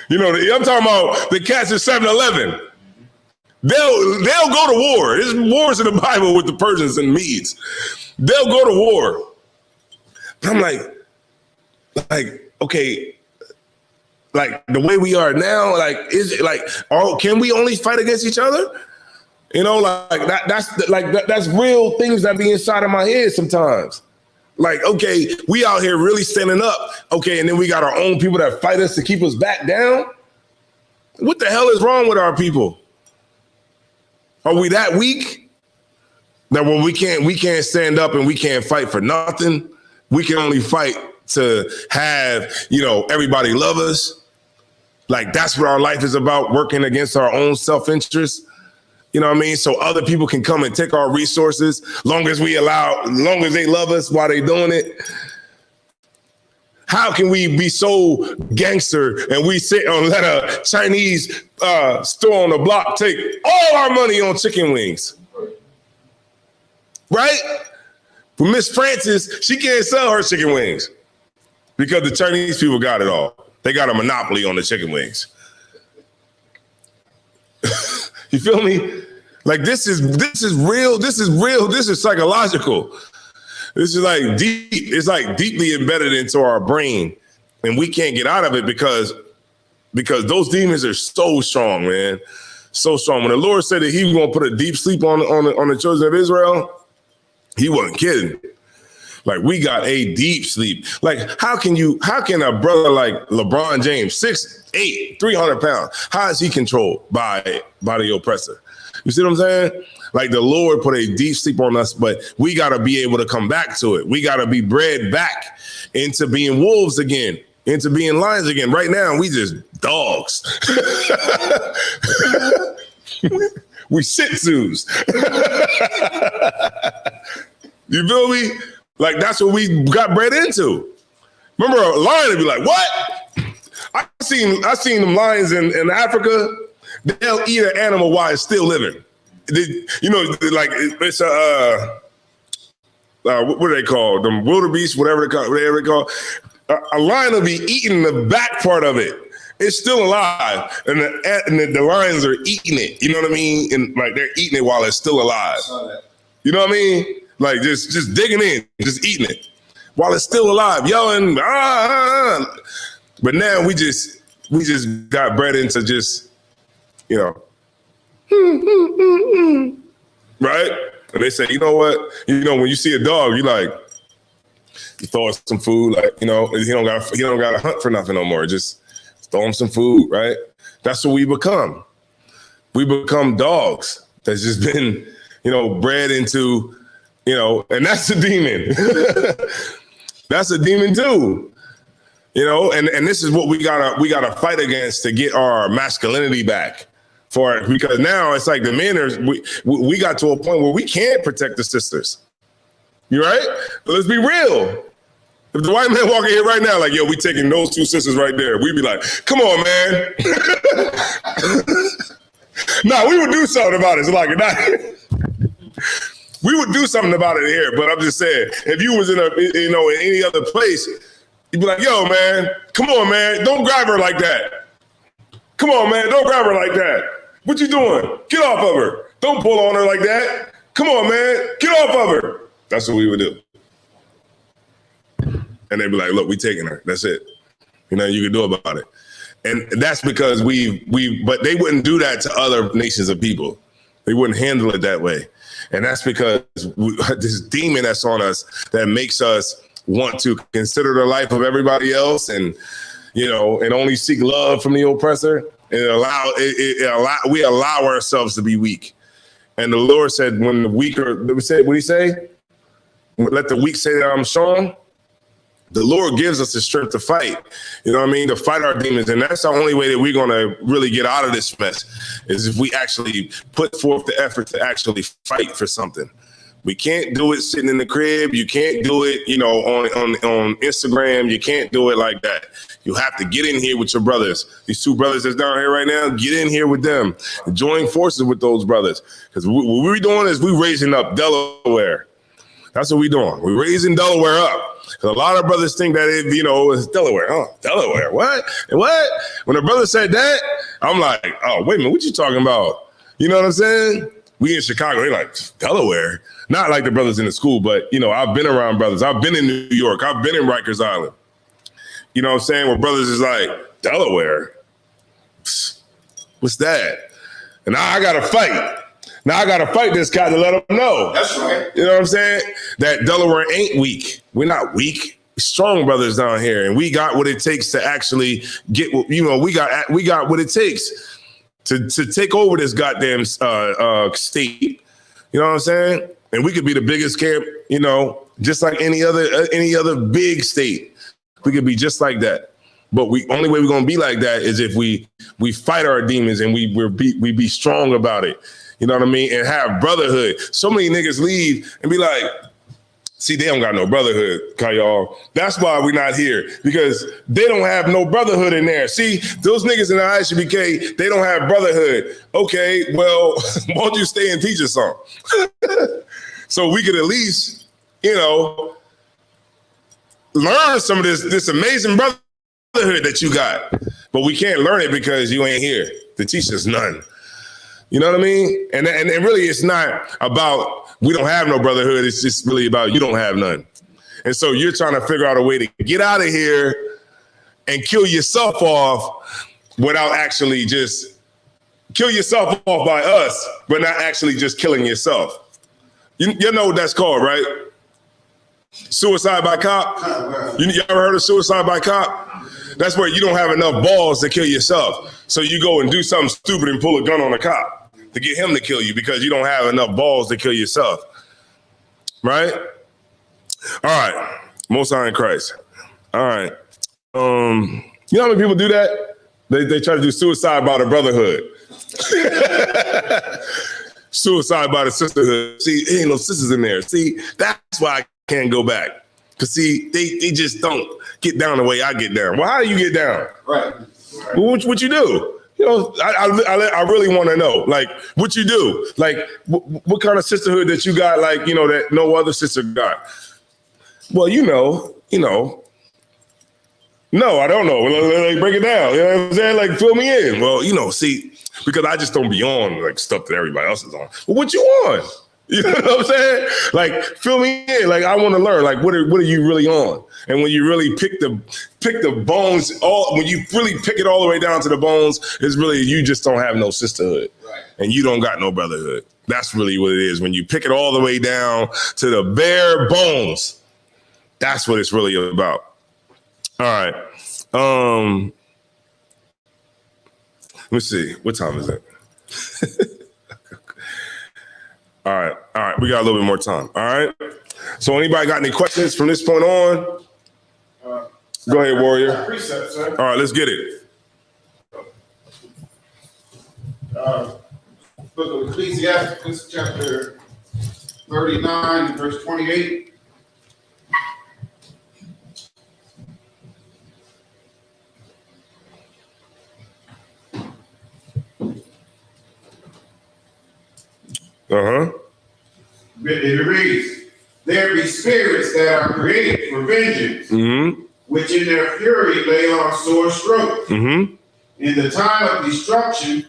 You know, I'm talking about the cats at 7-Eleven. They'll go to war. There's wars in the Bible with the Persians and Medes. They'll go to war. But I'm like, okay, like the way we are now, like, is it like, can we only fight against each other? You know, that's real things that be inside of my head sometimes. Like, okay, we out here really standing up. Okay, and then we got our own people that fight us to keep us back down. What the hell is wrong with our people? Are we that weak that when we can't stand up and we can't fight for nothing? We can only fight to have, you know, everybody love us. Like that's what our life is about, working against our own self-interest. You know what I mean? So other people can come and take our resources, long as they love us while they doing it. How can we be so gangster and we sit and let a Chinese store on the block take all our money on chicken wings? Right? For Miss Francis, she can't sell her chicken wings because the Chinese people got it all. They got a monopoly on the chicken wings. You feel me? Like this is real. This is real. This is psychological. This is like deep. It's like deeply embedded into our brain, and we can't get out of it because those demons are so strong, man, so strong. When the Lord said that He was going to put a deep sleep on the children of Israel, He wasn't kidding. Like we got a deep sleep. Like how can a brother like LeBron James, 6'8", 300 pounds, how is he controlled by the oppressor? You see what I'm saying? Like the Lord put a deep sleep on us, but we got to be able to come back to it. We got to be bred back into being wolves again, into being lions again. Right now, we just dogs. We Shih Tzus. You feel me? Like that's what we got bred into. Remember, a lion would be like, "What?" I seen them lions in Africa. They'll eat an animal while it's still living. You know, like it's what do they call them? Wildebeest, whatever they call. A lion will be eating the back part of it. It's still alive, and the lions are eating it. You know what I mean? And like they're eating it while it's still alive. You know what I mean? Like just digging in, just eating it while it's still alive, yelling. But now we just got bred into just, you know, right? And they say, you know what? You know, when you see a dog, you throw him some food, like, you know, he don't got to hunt for nothing no more. Just throw him some food, right? That's what we become. We become dogs that's just been, you know, bred into, you know, and that's a demon. That's a demon too. You know, and this is what we gotta fight against to get our masculinity back for it, because now it's like the men we got to a point where we can't protect the sisters. You right? Let's be real. If the white man walking here right now, like, yo, we taking those two sisters right there, we'd be like, come on, man. Nah, we would do something about it. It's like, we would do something about it here, but I'm just saying, if you was in in any other place, you'd be like, yo, man, come on, man, don't grab her like that. Come on, man, don't grab her like that. What you doing? Get off of her. Don't pull on her like that. Come on, man, get off of her. That's what we would do. And they'd be like, look, we taking her. That's it. You know, you can do about it. And that's because but they wouldn't do that to other nations of people. They wouldn't handle it that way. And that's because this demon that's on us that makes us want to consider the life of everybody else and, you know, and only seek love from the oppressor. And we allow ourselves to be weak. And the Lord said, when the weak are, what did he say? Let the weak say that I'm strong. The Lord gives us the strength to fight, you know what I mean, to fight our demons. And that's the only way that we're going to really get out of this mess is if we actually put forth the effort to actually fight for something. We can't do it sitting in the crib. You can't do it, you know, on Instagram. You can't do it like that. You have to get in here with your brothers. These two brothers that's down here right now, get in here with them. Join forces with those brothers. Because what we're doing is we're raising up Delaware. That's what we're doing. We're raising Delaware up. Because a lot of brothers think that it, you know, it's Delaware. Oh, Delaware, what? And what? When a brother said that, I'm like, oh, wait a minute, what you talking about? You know what I'm saying? We in Chicago, they're like, Delaware? Not like the brothers in the school, but, you know, I've been around brothers. I've been in New York. I've been in Rikers Island. You know what I'm saying? Where brothers is like, Delaware? What's that? And now I got to fight. Now I got to fight this guy to let him know. That's right. You know what I'm saying? That Delaware ain't weak. We're not weak. We're strong brothers down here. And we got what it takes to actually get, you know, we got what it takes to take over this goddamn state. You know what I'm saying? And we could be the biggest camp, you know, just like any other big state. We could be just like that. But only way we're going to be like that is if we fight our demons and we be strong about it. You know what I mean? And have brotherhood. So many niggas leave and be like, see, they don't got no brotherhood, y'all. That's why we're not here, because they don't have no brotherhood in there. See, those niggas in the ISUPK, they don't have brotherhood. Okay, well, why don't you stay and teach us something? So we could at least, you know, learn some of this amazing brotherhood that you got. But we can't learn it because you ain't here to teach us none. You know what I mean? And really, it's not about we don't have no brotherhood. It's just really about you don't have none. And so you're trying to figure out a way to get out of here and kill yourself off without actually just kill yourself off by us, but not actually just killing yourself. You know what that's called, right? Suicide by cop. You ever heard of suicide by cop? That's where you don't have enough balls to kill yourself. So you go and do something stupid and pull a gun on a cop to get him to kill you because you don't have enough balls to kill yourself. Right? All right. Most High in Christ. All right. You know how many people do that? They try to do suicide by the brotherhood. Suicide by the sisterhood. See, there ain't no sisters in there. See, that's why I can't go back. Because, see, they just don't get down the way I get down. Well, how do you get down? Right. Well, what you do? You know, I really want to know, like, what you do? Like, what kind of sisterhood that you got, like, you know, that no other sister got? Well, you know. No, I don't know. Like, break it down. You know what I'm saying? Like, fill me in. Well, you know, see, because I just don't be on, like, stuff that everybody else is on. Well, what you on? You know what I'm saying? Like, fill me in. Like, I want to learn. Like, what are you really on? And when you really pick the bones, when you really pick it all the way down to the bones, it's really you just don't have no sisterhood, right? And you don't got no brotherhood. That's really what it is. When you pick it all the way down to the bare bones, that's what it's really about. All right. Let me see. What time is it? All right. We got a little bit more time. All right. So anybody got any questions from this point on? Go ahead, Warrior. Precept, sir. All right, let's get it. Book of Ecclesiastes, chapter 39, verse 28. It reads, there be spirits that are created for vengeance, which in their fury lay on sore strokes. In the time of destruction,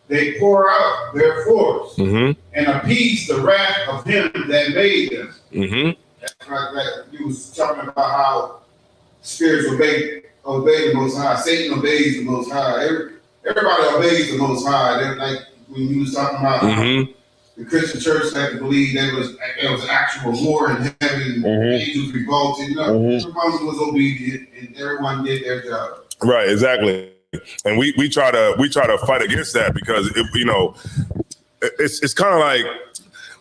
they pour out their force Mm-hmm. and appease the wrath of him that made them. Mm-hmm. That's like that. You was talking about how spirits obey the Most High. Satan obeys the Most High. Everybody obeys the Most High. They're like when you was talking about Mm-hmm. the Christian church had to believe there was actual war in heaven, angels revolted. You know, everyone was obedient and everyone did their job. Right, exactly. And we try to fight against that because it's kind of like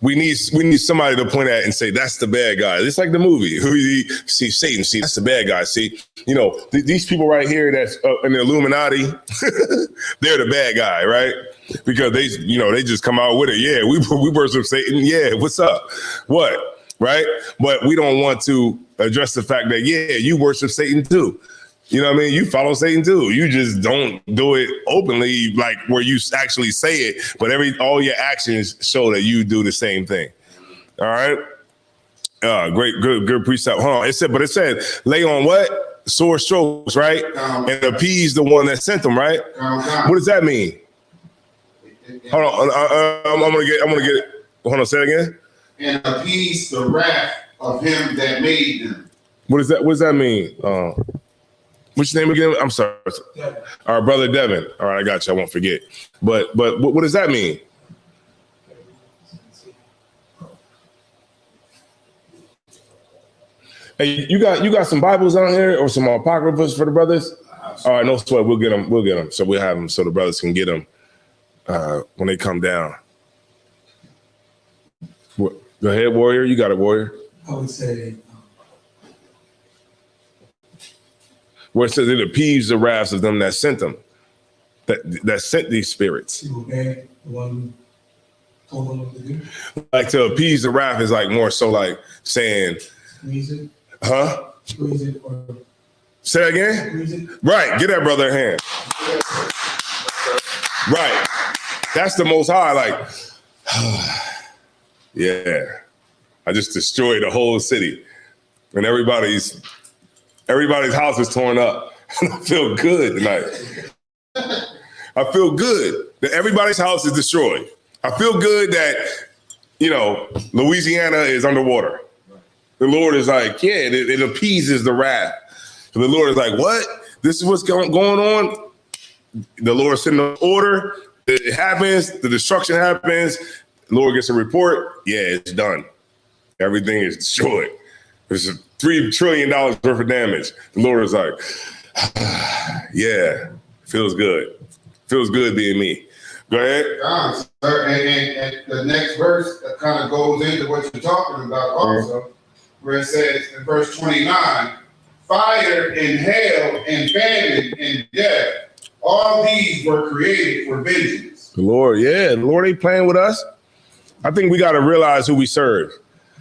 we need somebody to point at and say that's the bad guy. It's like the movie. See Satan, see that's the bad guy. See, these people right here that's in the Illuminati, they're the bad guy, right? Because they just come out with it. Yeah, we worship Satan. Yeah, what's up? What? Right? But we don't want to address the fact that you worship Satan too. You know what I mean? You follow Satan too. You just don't do it openly, like where you actually say it, but all your actions show that you do the same thing. All right. Great, good precept. Hold on. It said, lay on what? Sore strokes, right? And appease the one that sent them, right? What does that mean? Hold on. I'm gonna get it. Hold on. Say it again. And appease the wrath of him that made them. What does that mean? What's your name again? I'm sorry. Devin. Our brother Devin. All right, I got you. I won't forget. But what does that mean? Hey, you got some Bibles on here or some apocryphas for the brothers? All right, no sweat. We'll get them. So we'll have them so the brothers can get them when they come down. Go ahead, Warrior. You got it, Warrior. I would say, Where it says it appeased the wrath of them that sent them, that sent these spirits. to obey the one who told them what to do. Like to appease the wrath is like more so like saying, Squeeze it, huh? squeeze it, or Say again? squeeze it. Right. Get that brother a hand. Right. That's the Most High. Like, yeah. I just destroyed the whole city. And everybody's house is torn up. I feel good tonight. I feel good that everybody's house is destroyed. I feel good that, Louisiana is underwater. The Lord is like, it appeases the wrath. And the Lord is like, what? This is what's going on? The Lord sent an order. It happens. The destruction happens. The Lord gets a report. Yeah, it's done. Everything is destroyed. There's $3 trillion worth of damage. The Lord is like, yeah, feels good. Feels good being me. Go ahead. Sir, and the next verse kind of goes into what you're talking about also, where it says in verse 29, fire and hail and famine and death, all these were created for vengeance. The Lord ain't playing with us. I think we got to realize who we serve.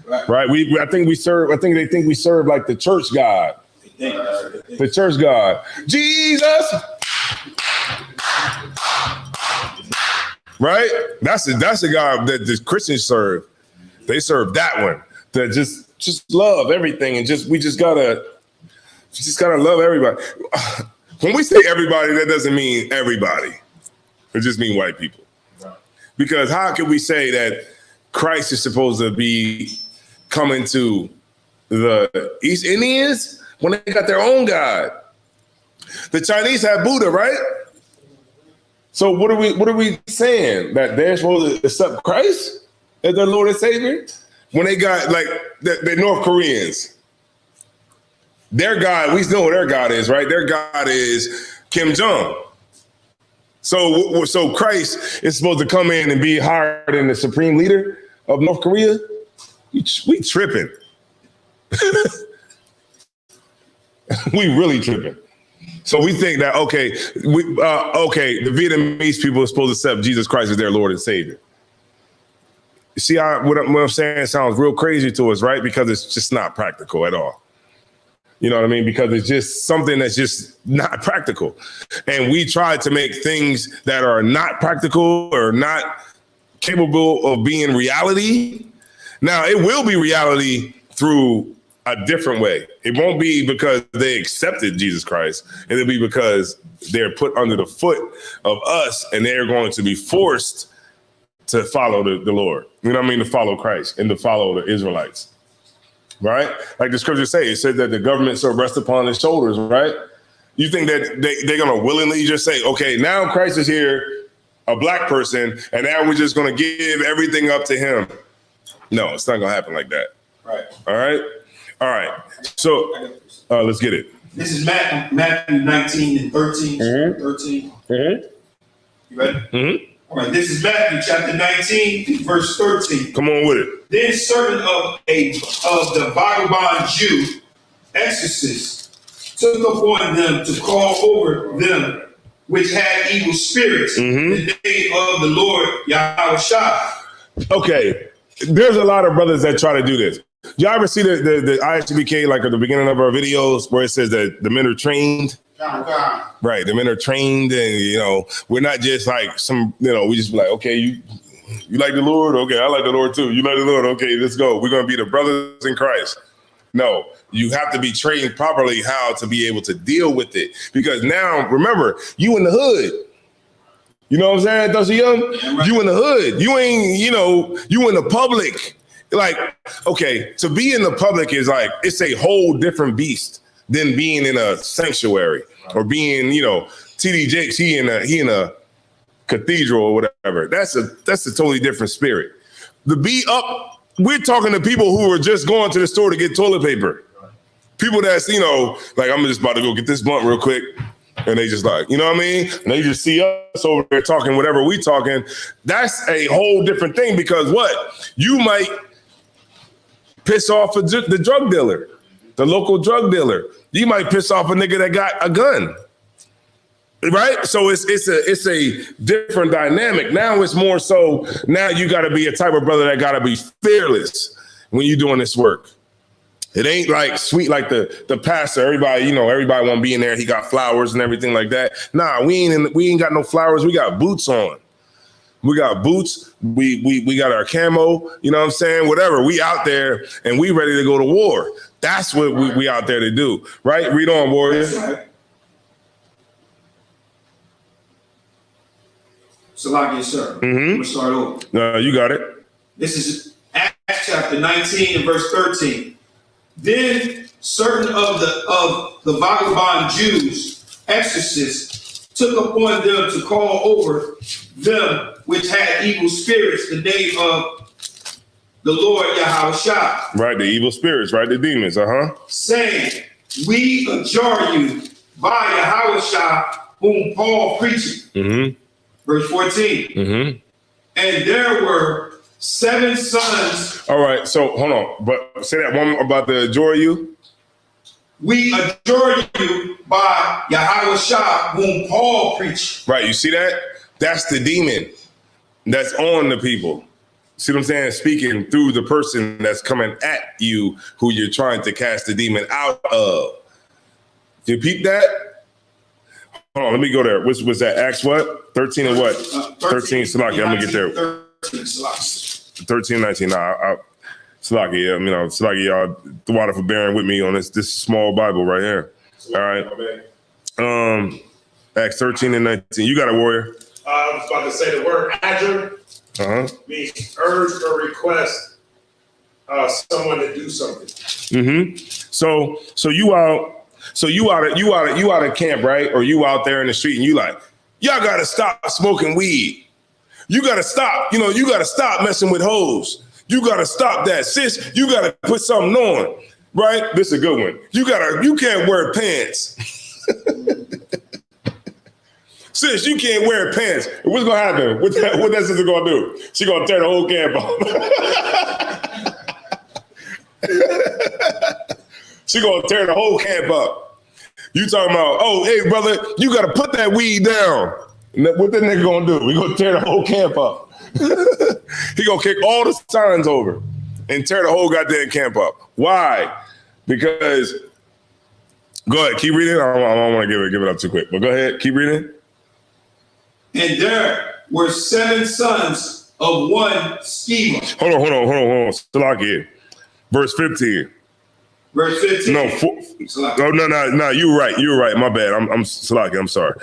Right. I think they think we serve like the church God. The church God. Jesus. Right? That's the God that the Christians serve. They serve that one. That just love everything and we just gotta love everybody. When we say everybody, that doesn't mean everybody. It just means white people. Because how can we say that Christ is supposed to be coming to the East Indians when they got their own God? The Chinese have Buddha, right? So what are we saying? That they're supposed to accept Christ as their Lord and Savior? When they got like the North Koreans, their God, we know what their God is, right? Their God is Kim Jong. So Christ is supposed to come in and be higher than the supreme leader of North Korea? We tripping. We really tripping. So we think that, the Vietnamese people are supposed to accept Jesus Christ as their Lord and Savior. You see what I'm saying sounds real crazy to us, right? Because it's just not practical at all. You know what I mean? Because it's just something that's just not practical. And we try to make things that are not practical or not capable of being reality. Now, it will be reality through a different way. It won't be because they accepted Jesus Christ. It'll be because they're put under the foot of us and they're going to be forced to follow the Lord. You know what I mean? To follow Christ and to follow the Israelites. Right? Like the scriptures say, it said that the government shall rest upon his shoulders, right? You think that they're going to willingly just say, okay, now Christ is here, a black person, and now we're just going to give everything up to him. No, it's not going to happen like that. Right. All right? All right. So let's get it. This is Matthew 19 and 13. Mhm. 13. Mm-hmm. You ready? Mm-hmm. All right, this is Matthew chapter 19, verse 13. Come on with it. Then certain of the vagabond Jew exorcists took upon them to call over them which had evil spirits Mhm. the name of the Lord Yahweh Shah. Okay. There's a lot of brothers that try to do this. Y'all ever see the ISBK, like at the beginning of our videos, where it says that the men are trained? Right, the men are trained, and you know, we're not just like some, you know, we just be like, okay, you like the Lord? Okay, I like the Lord too. You like the Lord? Okay, let's go. We're gonna be the brothers in Christ. No, you have to be trained properly how to be able to deal with it. Because now, remember, you in the hood. You know what I'm saying, Dusty Young? You in the hood. You ain't, you know, you in the public. Like, okay, to be in the public is like, it's a whole different beast than being in a sanctuary or being, you know, TD Jakes, he in a cathedral or whatever. That's a totally different spirit. The be up, we're talking to people who are just going to the store to get toilet paper. People that's, you know, like, I'm just about to go get this blunt real quick. And they just like, you know what I mean? And they just see us over there talking whatever we talking. That's a whole different thing, because what? You might piss off the drug dealer, the local drug dealer. You might piss off a nigga that got a gun. Right? So it's a different dynamic. Now it's more so, now you got to be a type of brother that got to be fearless when you're doing this work. It ain't like sweet like the pastor. Everybody want to be in there. He got flowers and everything like that. Nah, we ain't got no flowers. We got boots on. We got boots. We got our camo. You know what I'm saying? Whatever. We out there and we ready to go to war. That's what we out there to do. Right? Read on, warrior. Salakia, sir. Mm-hmm. I'm gonna start over. You got it. This is Acts chapter 19 and verse 13. Then certain of the vagabond Jews, exorcists, took upon them to call over them which had evil spirits the name of the Lord Yahweh Shah. Right, the evil spirits, right, the demons, saying, we adjure you by Yahweh Shah, whom Paul preaching. Mm-hmm. Verse 14. Mm-hmm. And there were 7 sons. All right, so hold on, but say that one about the adjure you. We adjure you by Yahweh Shah, whom Paul preached. Right, you see that? That's the demon that's on the people. See what I'm saying? Speaking through the person that's coming at you, who you're trying to cast the demon out of. You peep that? Hold on, let me go there. Was that Acts what? 13 and what? 13 Salaki. I'm gonna get there. 13, 19. Nah, Salaki, yeah. You know, Salaki, y'all, the water for bearing with me on this small Bible right here. All right. Acts 13 and 19. You got it, warrior. I was about to say the word adjure means urge or request someone to do something. Mm-hmm. So you out of camp, right? Or you out there in the street and you like, y'all gotta stop smoking weed. You gotta stop, you gotta stop messing with hoes. You gotta stop that. Sis, you gotta put something on, right? This is a good one. You can't wear pants. Sis, you can't wear pants. What's gonna happen? What that sister gonna do? She gonna tear the whole camp off. She gonna tear the whole camp up. You talking about, oh, hey, brother, you gotta put that weed down. What that nigga gonna do? We gonna tear the whole camp up. He gonna kick all the signs over and tear the whole goddamn camp up. Why? Because, go ahead, keep reading. I don't want to give it up too quick, but go ahead, keep reading. And there were 7 sons of one Sceva. Hold on. Salaki. Verse 15. verse 15. No, no. You were right. You were right. My bad. I'm Salaki. I'm sorry.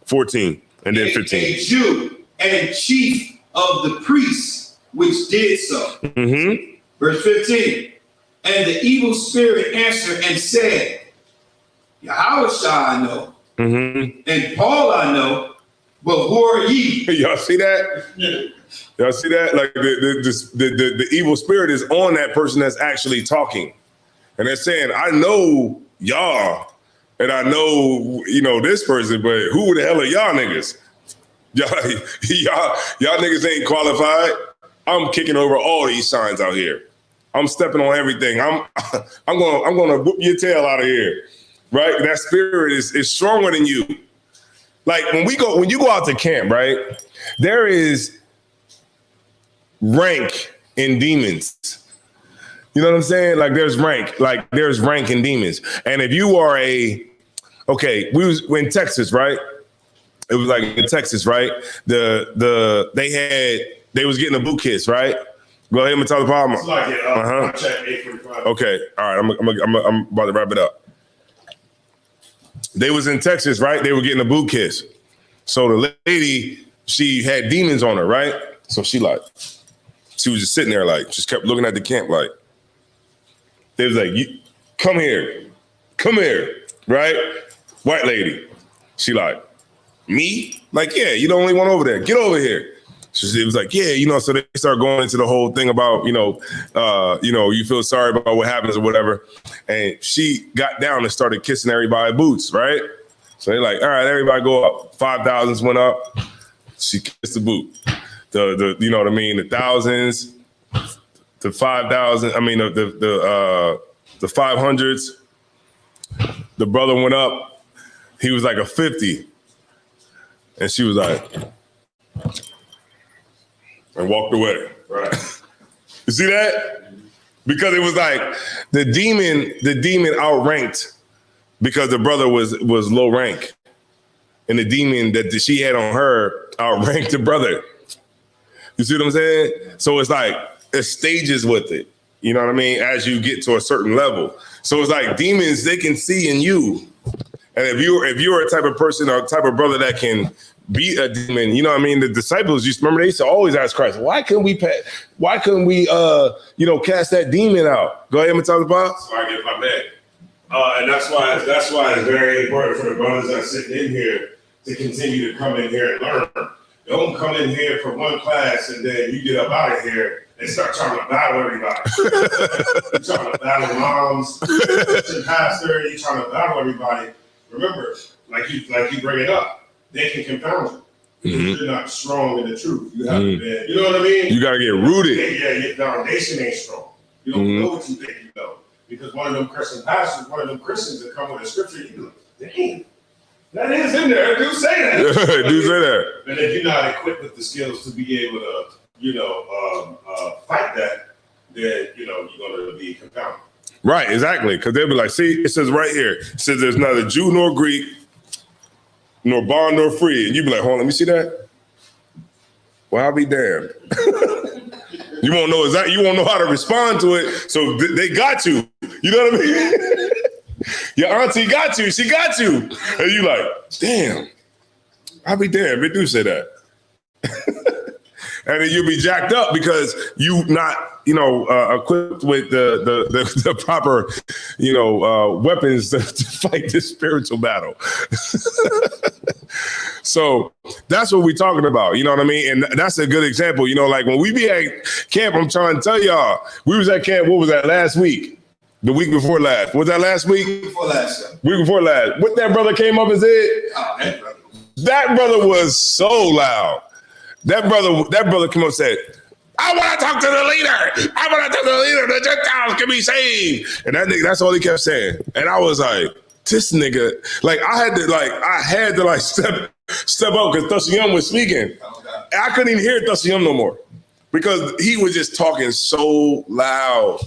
14 and then 15. A Jew and chief of the priests, which did so. Mm-hmm. Verse 15. And the evil spirit answered and said, Yahushua I know, and Paul I know, but who are ye? Y'all see that? Y'all see that? Like the evil spirit is on that person that's actually talking. And they're saying, I know y'all, and I know, this person, but who the hell are y'all niggas? Y'all niggas ain't qualified. I'm kicking over all these signs out here. I'm stepping on everything. I'm gonna whoop your tail out of here. Right? That spirit is stronger than you. Like when you go out to camp, right? There is rank in demons. You know what I'm saying? Like there's rank in demons. And if you are we was in Texas, right? It was like in Texas, right? They was getting a boot kiss, right? Go ahead, Matala Palmer. It's like it. Check 845. Okay, all right. I'm about to wrap it up. They was in Texas, right? They were getting a boot kiss. So the lady, she had demons on her, right? So she was just sitting there, like, just kept looking at the camp, like. They was like, come here, right? White lady. She like, me? Like, yeah, you the only one over there. Get over here. It was like, yeah, so they start going into the whole thing about, you feel sorry about what happens or whatever. And she got down and started kissing everybody's boots, right? So they're like, all right, everybody go up. 5,000s went up. She kissed the boot. The you know what I mean? The thousands, the 5,000. I mean, the 500s. The brother went up. He was like a 50, and she was like. And walked away. Right. You see that? Because it was like the demon outranked because the brother was low rank. And the demon that she had on her outranked the brother. You see what I'm saying? So it's like there's stages with it. You know what I mean? As you get to a certain level. So it's like demons, they can see in you. And if you're a type of person or a type of brother that can beat a demon, you know what I mean? The disciples they used to always ask Christ, why couldn't we cast that demon out? Go ahead and talk about. Sorry, if I may. And that's why it's very important for the brothers that are sitting in here to continue to come in here and learn. Don't come in here for one class and then you get up out of here and start trying to battle everybody. You're trying to battle moms, pastor, you're trying to battle everybody. Remember, like you bring it up. They can confound you. You're not strong in the truth. You have to be, you know what I mean? You got to get rooted. Yeah, your foundation ain't strong. You don't know what you think you know. Because one of them Christian pastors, one of them Christians that come with a scripture, you like, dang, that is in there. Do say that. Do say that. And if you're not equipped with the skills to be able to, fight that, then, you're going to be confounded. Right, exactly. Because they'll be like, see, it says right here, it says there's neither Jew nor Greek, nor bond nor free. And you be like, hold on, let me see that. Well, I'll be damned. You won't know exactly, you won't know how to respond to it. So they got you. You know what I mean? Your auntie got you. She got you. And you like, damn, I'll be damned. They do say that. And then you'll be jacked up because you not, equipped with the proper, weapons to fight this spiritual battle. So that's what we're talking about. You know what I mean? And that's a good example. Like when we be at camp, I'm trying to tell y'all, we was at camp, what was that, last week? The week before last. Was that last week? Week before last. Week before last. What that brother came up and said? Oh, that brother was so loud. That brother came up and said, I want to talk to the leader. I want to talk to the leader. The Gentiles can be saved. And that nigga, that's all he kept saying. And I was like, this nigga, like I had to step up because Thusayum was speaking. I couldn't even hear Thusayum no more because he was just talking so loud.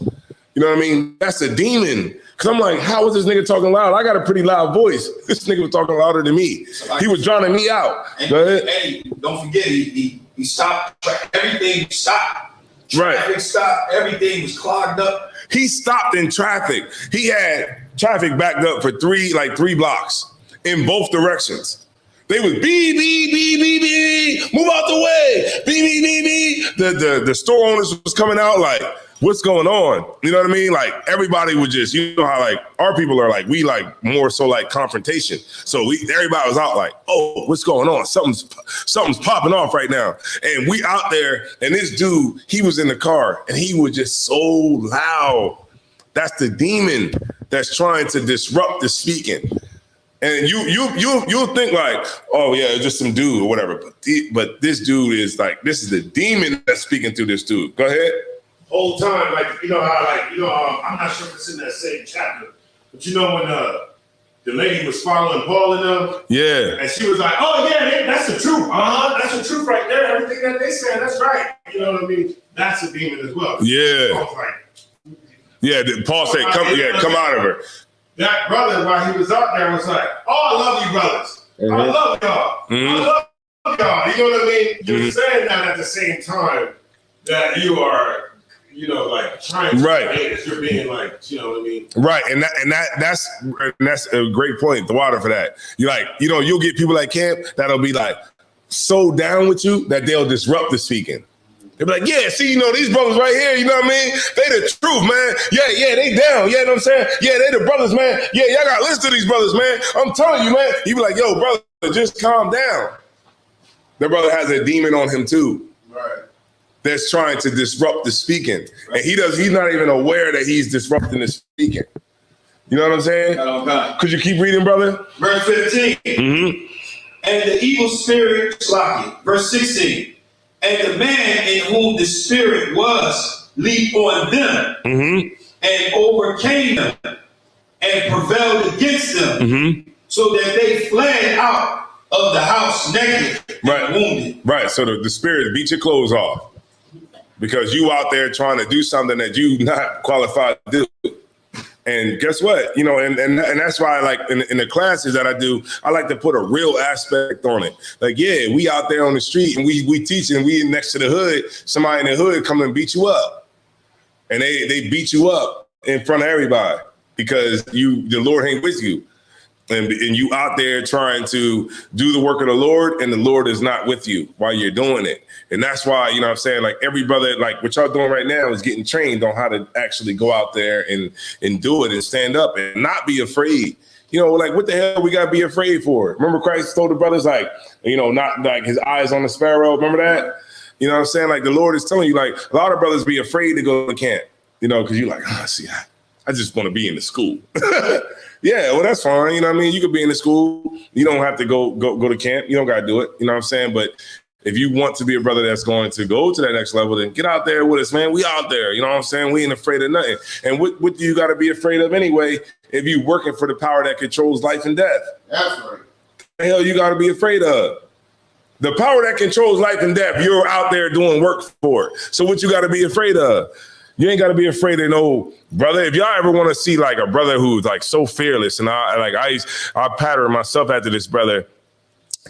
You know what I mean? That's a demon. Cause I'm like, how was this nigga talking loud? I got a pretty loud voice. This nigga was talking louder than me. He was drowning me out. Go ahead. Hey, don't forget, he stopped everything. He stopped Traffic stopped. Everything was clogged up. He stopped in traffic. He had traffic backed up for three blocks in both directions. They was beep, beep, beep, beep, beep, move out the way, beep, beep, beep, beep. The store owners was coming out like, what's going on? You know what I mean? Like everybody would just, you know how like our people are like, we like more so like confrontation. So everybody was out like, oh, what's going on? Something's popping off right now. And we out there, and this dude, he was in the car and he was just so loud. That's the demon that's trying to disrupt the speaking. And you'll think like, oh yeah, it's just some dude or whatever. But this dude is like, this is the demon that's speaking through this dude. Go ahead. Whole time, like, you know how, like, you know, I'm not sure if it's in that same chapter, but you know when the lady was following Paul and them, Yeah. and she was like, oh yeah, that's the truth. That's the truth right there. Everything that they said, that's right. You know what I mean? That's a demon as well. Yeah. Paul's like, Yeah, Paul said, come out of her. that brother, while he was out there, was like, oh, I love you brothers. I love y'all. I love y'all. You know what I mean? You're saying that at the same time that you are, you know, like trying to Right. You're being like, you know what I mean? Right, and that's a great point, the water for that. You're like, you know, you'll get people at camp that'll be like so down with you that they'll disrupt the speaking. They'll be like, yeah, see, you know, these brothers right here, you know what I mean? They the truth, man. Yeah, they down. You know what I'm saying? Yeah, they the brothers, man. Yeah, y'all got to listen to these brothers, man. I'm telling you, man. You be like, yo, brother, just calm down. The brother has a demon on him too. Right. That's trying to disrupt the speaking. And he's not even aware that he's disrupting the speaking. You know what I'm saying? Okay. Could you keep reading, brother? Verse 15. Mm-hmm. And the evil spirit, verse 16. And the man in whom the spirit was leaped on them and overcame them and prevailed against them so that they fled out of the house naked and wounded. Right. So the spirit beat your clothes off because you out there trying to do something that you not qualified to do. And guess what? You know, and that's why, like in the classes that I do, I like to put a real aspect on it. Like, yeah, we out there on the street and we teach and we next to the hood. Somebody in the hood come and beat you up, and they beat you up in front of everybody because the Lord ain't with you, and you out there trying to do the work of the Lord, and the Lord is not with you while you're doing it. And that's why, you know what I'm saying, like every brother, like what y'all doing right now is getting trained on how to actually go out there and do it and stand up and not be afraid. You know, like what the hell we got to be afraid for? Remember Christ told the brothers, like, you know, not like his eyes on the sparrow. Remember that? You know what I'm saying? Like the Lord is telling you, like a lot of brothers be afraid to go to camp, you know, because you're like, see, I just want to be in the school. Yeah, well, that's fine. You know what I mean? You could be in the school. You don't have to go to camp. You don't got to do it. You know what I'm saying? But if you want to be a brother that's going to go to that next level, then get out there with us, man. We out there. You know what I'm saying? We ain't afraid of nothing. And what do you got to be afraid of anyway if you working for the power that controls life and death? That's right. The hell you got to be afraid of? The power that controls life and death, you're out there doing work for it. So what you got to be afraid of? You ain't got to be afraid of no brother. If y'all ever want to see like a brother who's like so fearless, and I pattern myself after this brother,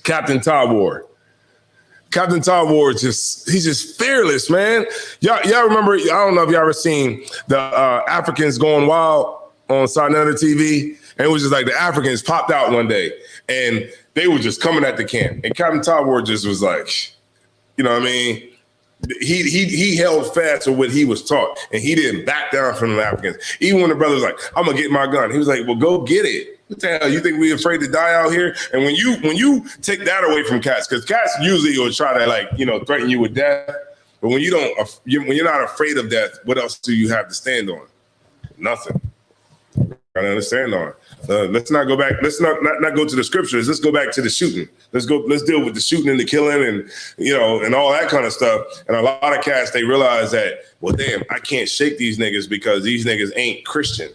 Captain Todd Ward. Captain Todd Ward, he's just fearless, man. Y'all remember, I don't know if y'all ever seen the Africans Going Wild on Sarnetta TV. And it was just like the Africans popped out one day and they were just coming at the camp. And Captain Todd Ward just was like, you know what I mean? He held fast to what he was taught, and he didn't back down from the Africans. Even when the brother was like, I'm gonna get my gun, he was like, well, go get it. What the hell? You think we afraid to die out here? And when you take that away from cats, because cats usually will try to, like, you know, threaten you with death. But when you're not afraid of death, what else do you have to stand on? Nothing. Gotta understand on. Let's not go back. Let's not go to the scriptures. Let's go back to the shooting. Let's deal with the shooting and the killing and, you know, and all that kind of stuff. And a lot of cats, they realize that, well, damn, I can't shake these niggas because these niggas ain't Christian.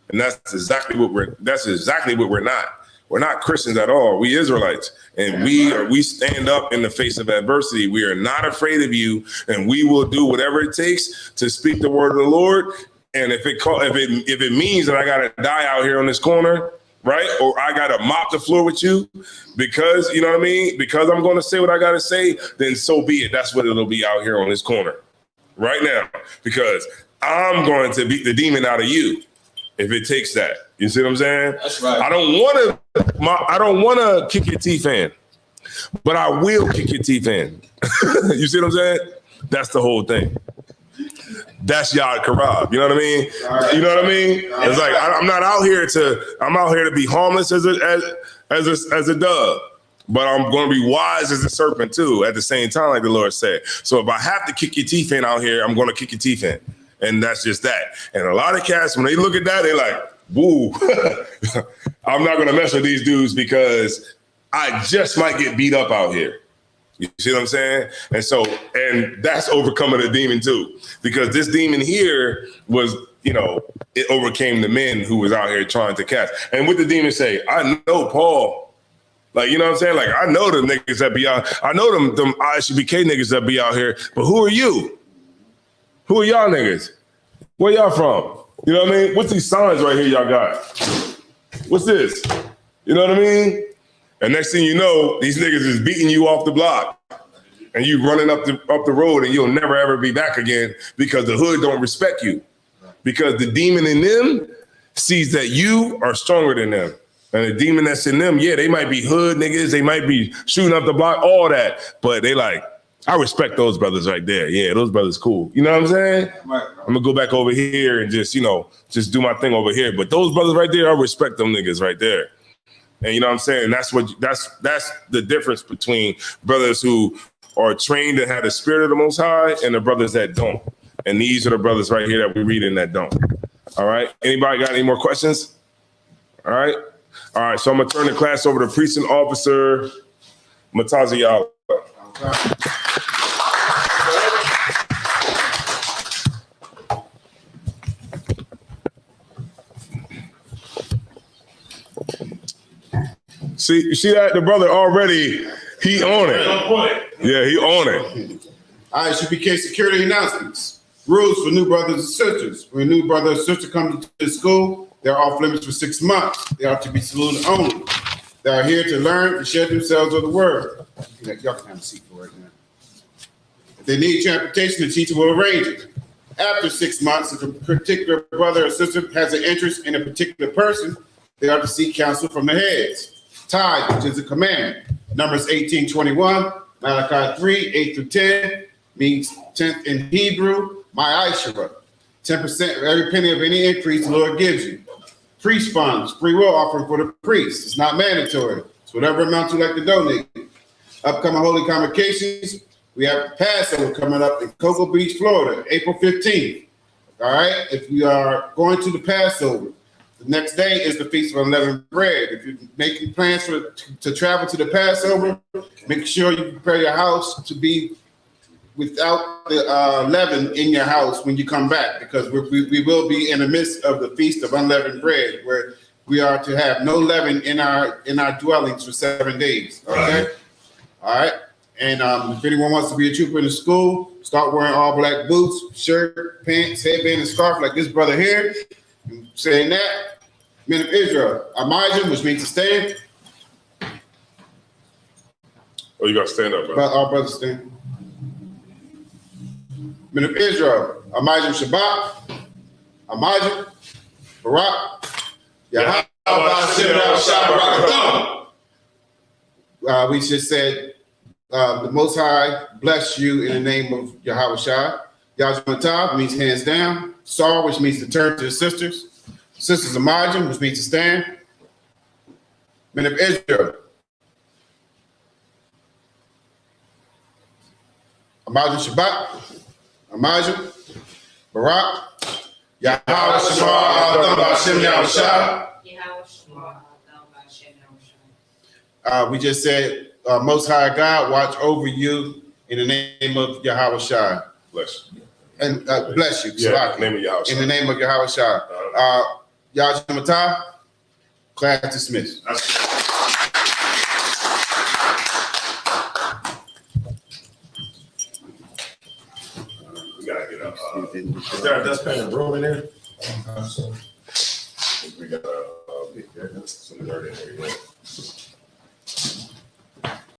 And that's exactly what we're not. We're not Christians at all. We Israelites, and we stand up in the face of adversity. We are not afraid of you, and we will do whatever it takes to speak the word of the Lord. And if it means that I gotta die out here on this corner, right, or I gotta mop the floor with you, because, you know what I mean, because I'm going to say what I gotta say, then so be it. That's what it'll be out here on this corner. right now, because I'm going to beat the demon out of you if it takes that. You see what I'm saying? That's right. I don't want to kick your teeth in, but I will kick your teeth in. You see what I'm saying? That's the whole thing. That's Yad Karab. You know what I mean? Right. You know what I mean? It's like I'm out here to be harmless as a dove, but I'm going to be wise as a serpent too. At the same time, like the Lord said. So if I have to kick your teeth in out here, I'm going to kick your teeth in, and that's just that. And a lot of cats, when they look at that, they're like, "Woo, I'm not going to mess with these dudes because I just might get beat up out here." You see what I'm saying? And that's overcoming a demon too, because this demon here was, it overcame the men who was out here trying to cast. And what the demon say? I know Paul. Like, you know what I'm saying? Like, I know the niggas that be out. I know them ISBK niggas that be out here. But who are you? Who are y'all niggas? Where y'all from? You know what I mean? What's these signs right here y'all got? What's this? You know what I mean? And next thing you know, these niggas is beating you off the block, and you running up the road, and you'll never ever be back again because the hood don't respect you, because the demon in them sees that you are stronger than them, and the demon that's in them, yeah, they might be hood niggas, they might be shooting up the block, all that, but they like, I respect those brothers right there. Yeah, those brothers cool. You know what I'm saying? Right. I'm gonna go back over here and just do my thing over here. But those brothers right there, I respect them niggas right there. And you know what I'm saying? That's the difference between brothers who are trained to have the spirit of the Most High and the brothers that don't. And these are the brothers right here that we read in that don't. All right. Anybody got any more questions? All right. All right. So I'm gonna turn the class over to Precinct Officer Matazi Yala. See, you see that? The brother already, he on it. Yeah, he on it. All right, SBK security announcements. Rules for new brothers and sisters. When a new brother or sister comes to the school, they're off limits for 6 months. They are to be saluted only. They are here to learn and share themselves with the word. Y'all can have a seat for right now. If they need transportation, the teacher will arrange it. After 6 months, if a particular brother or sister has an interest in a particular person, they are to seek counsel from the heads. Tithe, which is a commandment. Numbers 18:21, Malachi 3:8-10, means 10th in Hebrew, Ma'ashera. 10% of every penny of any increase the Lord gives you. Priest funds, free will offering for the priest. It's not mandatory. It's whatever amount you like to donate. Upcoming holy convocations, we have Passover coming up in Cocoa Beach, Florida, April 15th. All right, if we are going to the Passover, the next day is the Feast of Unleavened Bread. If you're making plans to travel to the Passover, make sure you prepare your house to be without the leaven in your house when you come back, because we will be in the midst of the Feast of Unleavened Bread, where we are to have no leaven in our dwellings for 7 days. Okay, all right. And if anyone wants to be a trooper in the school, start wearing all black boots, shirt, pants, headband, and scarf like this brother here. Saying that, men of Israel, Amijah, which means to stand. Oh, you got to stand up, bro. All brothers stand. Men of Israel, Amijah Shabbat, Amijah, Barak, Yahweh. We just said, the Most High bless you in the name of Yahweh Shai. Yahweh means hands down. Sar, which means to turn to the sisters. Sisters Amijah, which means to stand. Men of Israel. Amijah Shabbat. Amijah. Barak. Yahweh Shema Adam B'Shem Yahushua. We just said, Most High God, watch over you in the name of Yahweh Shai. Bless you. And bless you. Yeah, in the name of Yahweh. In the name of Yahweh Shai. Yahweh Matah, class dismissed. We gotta get up. Is there a dustpan and broom in there? We got some dirt in there.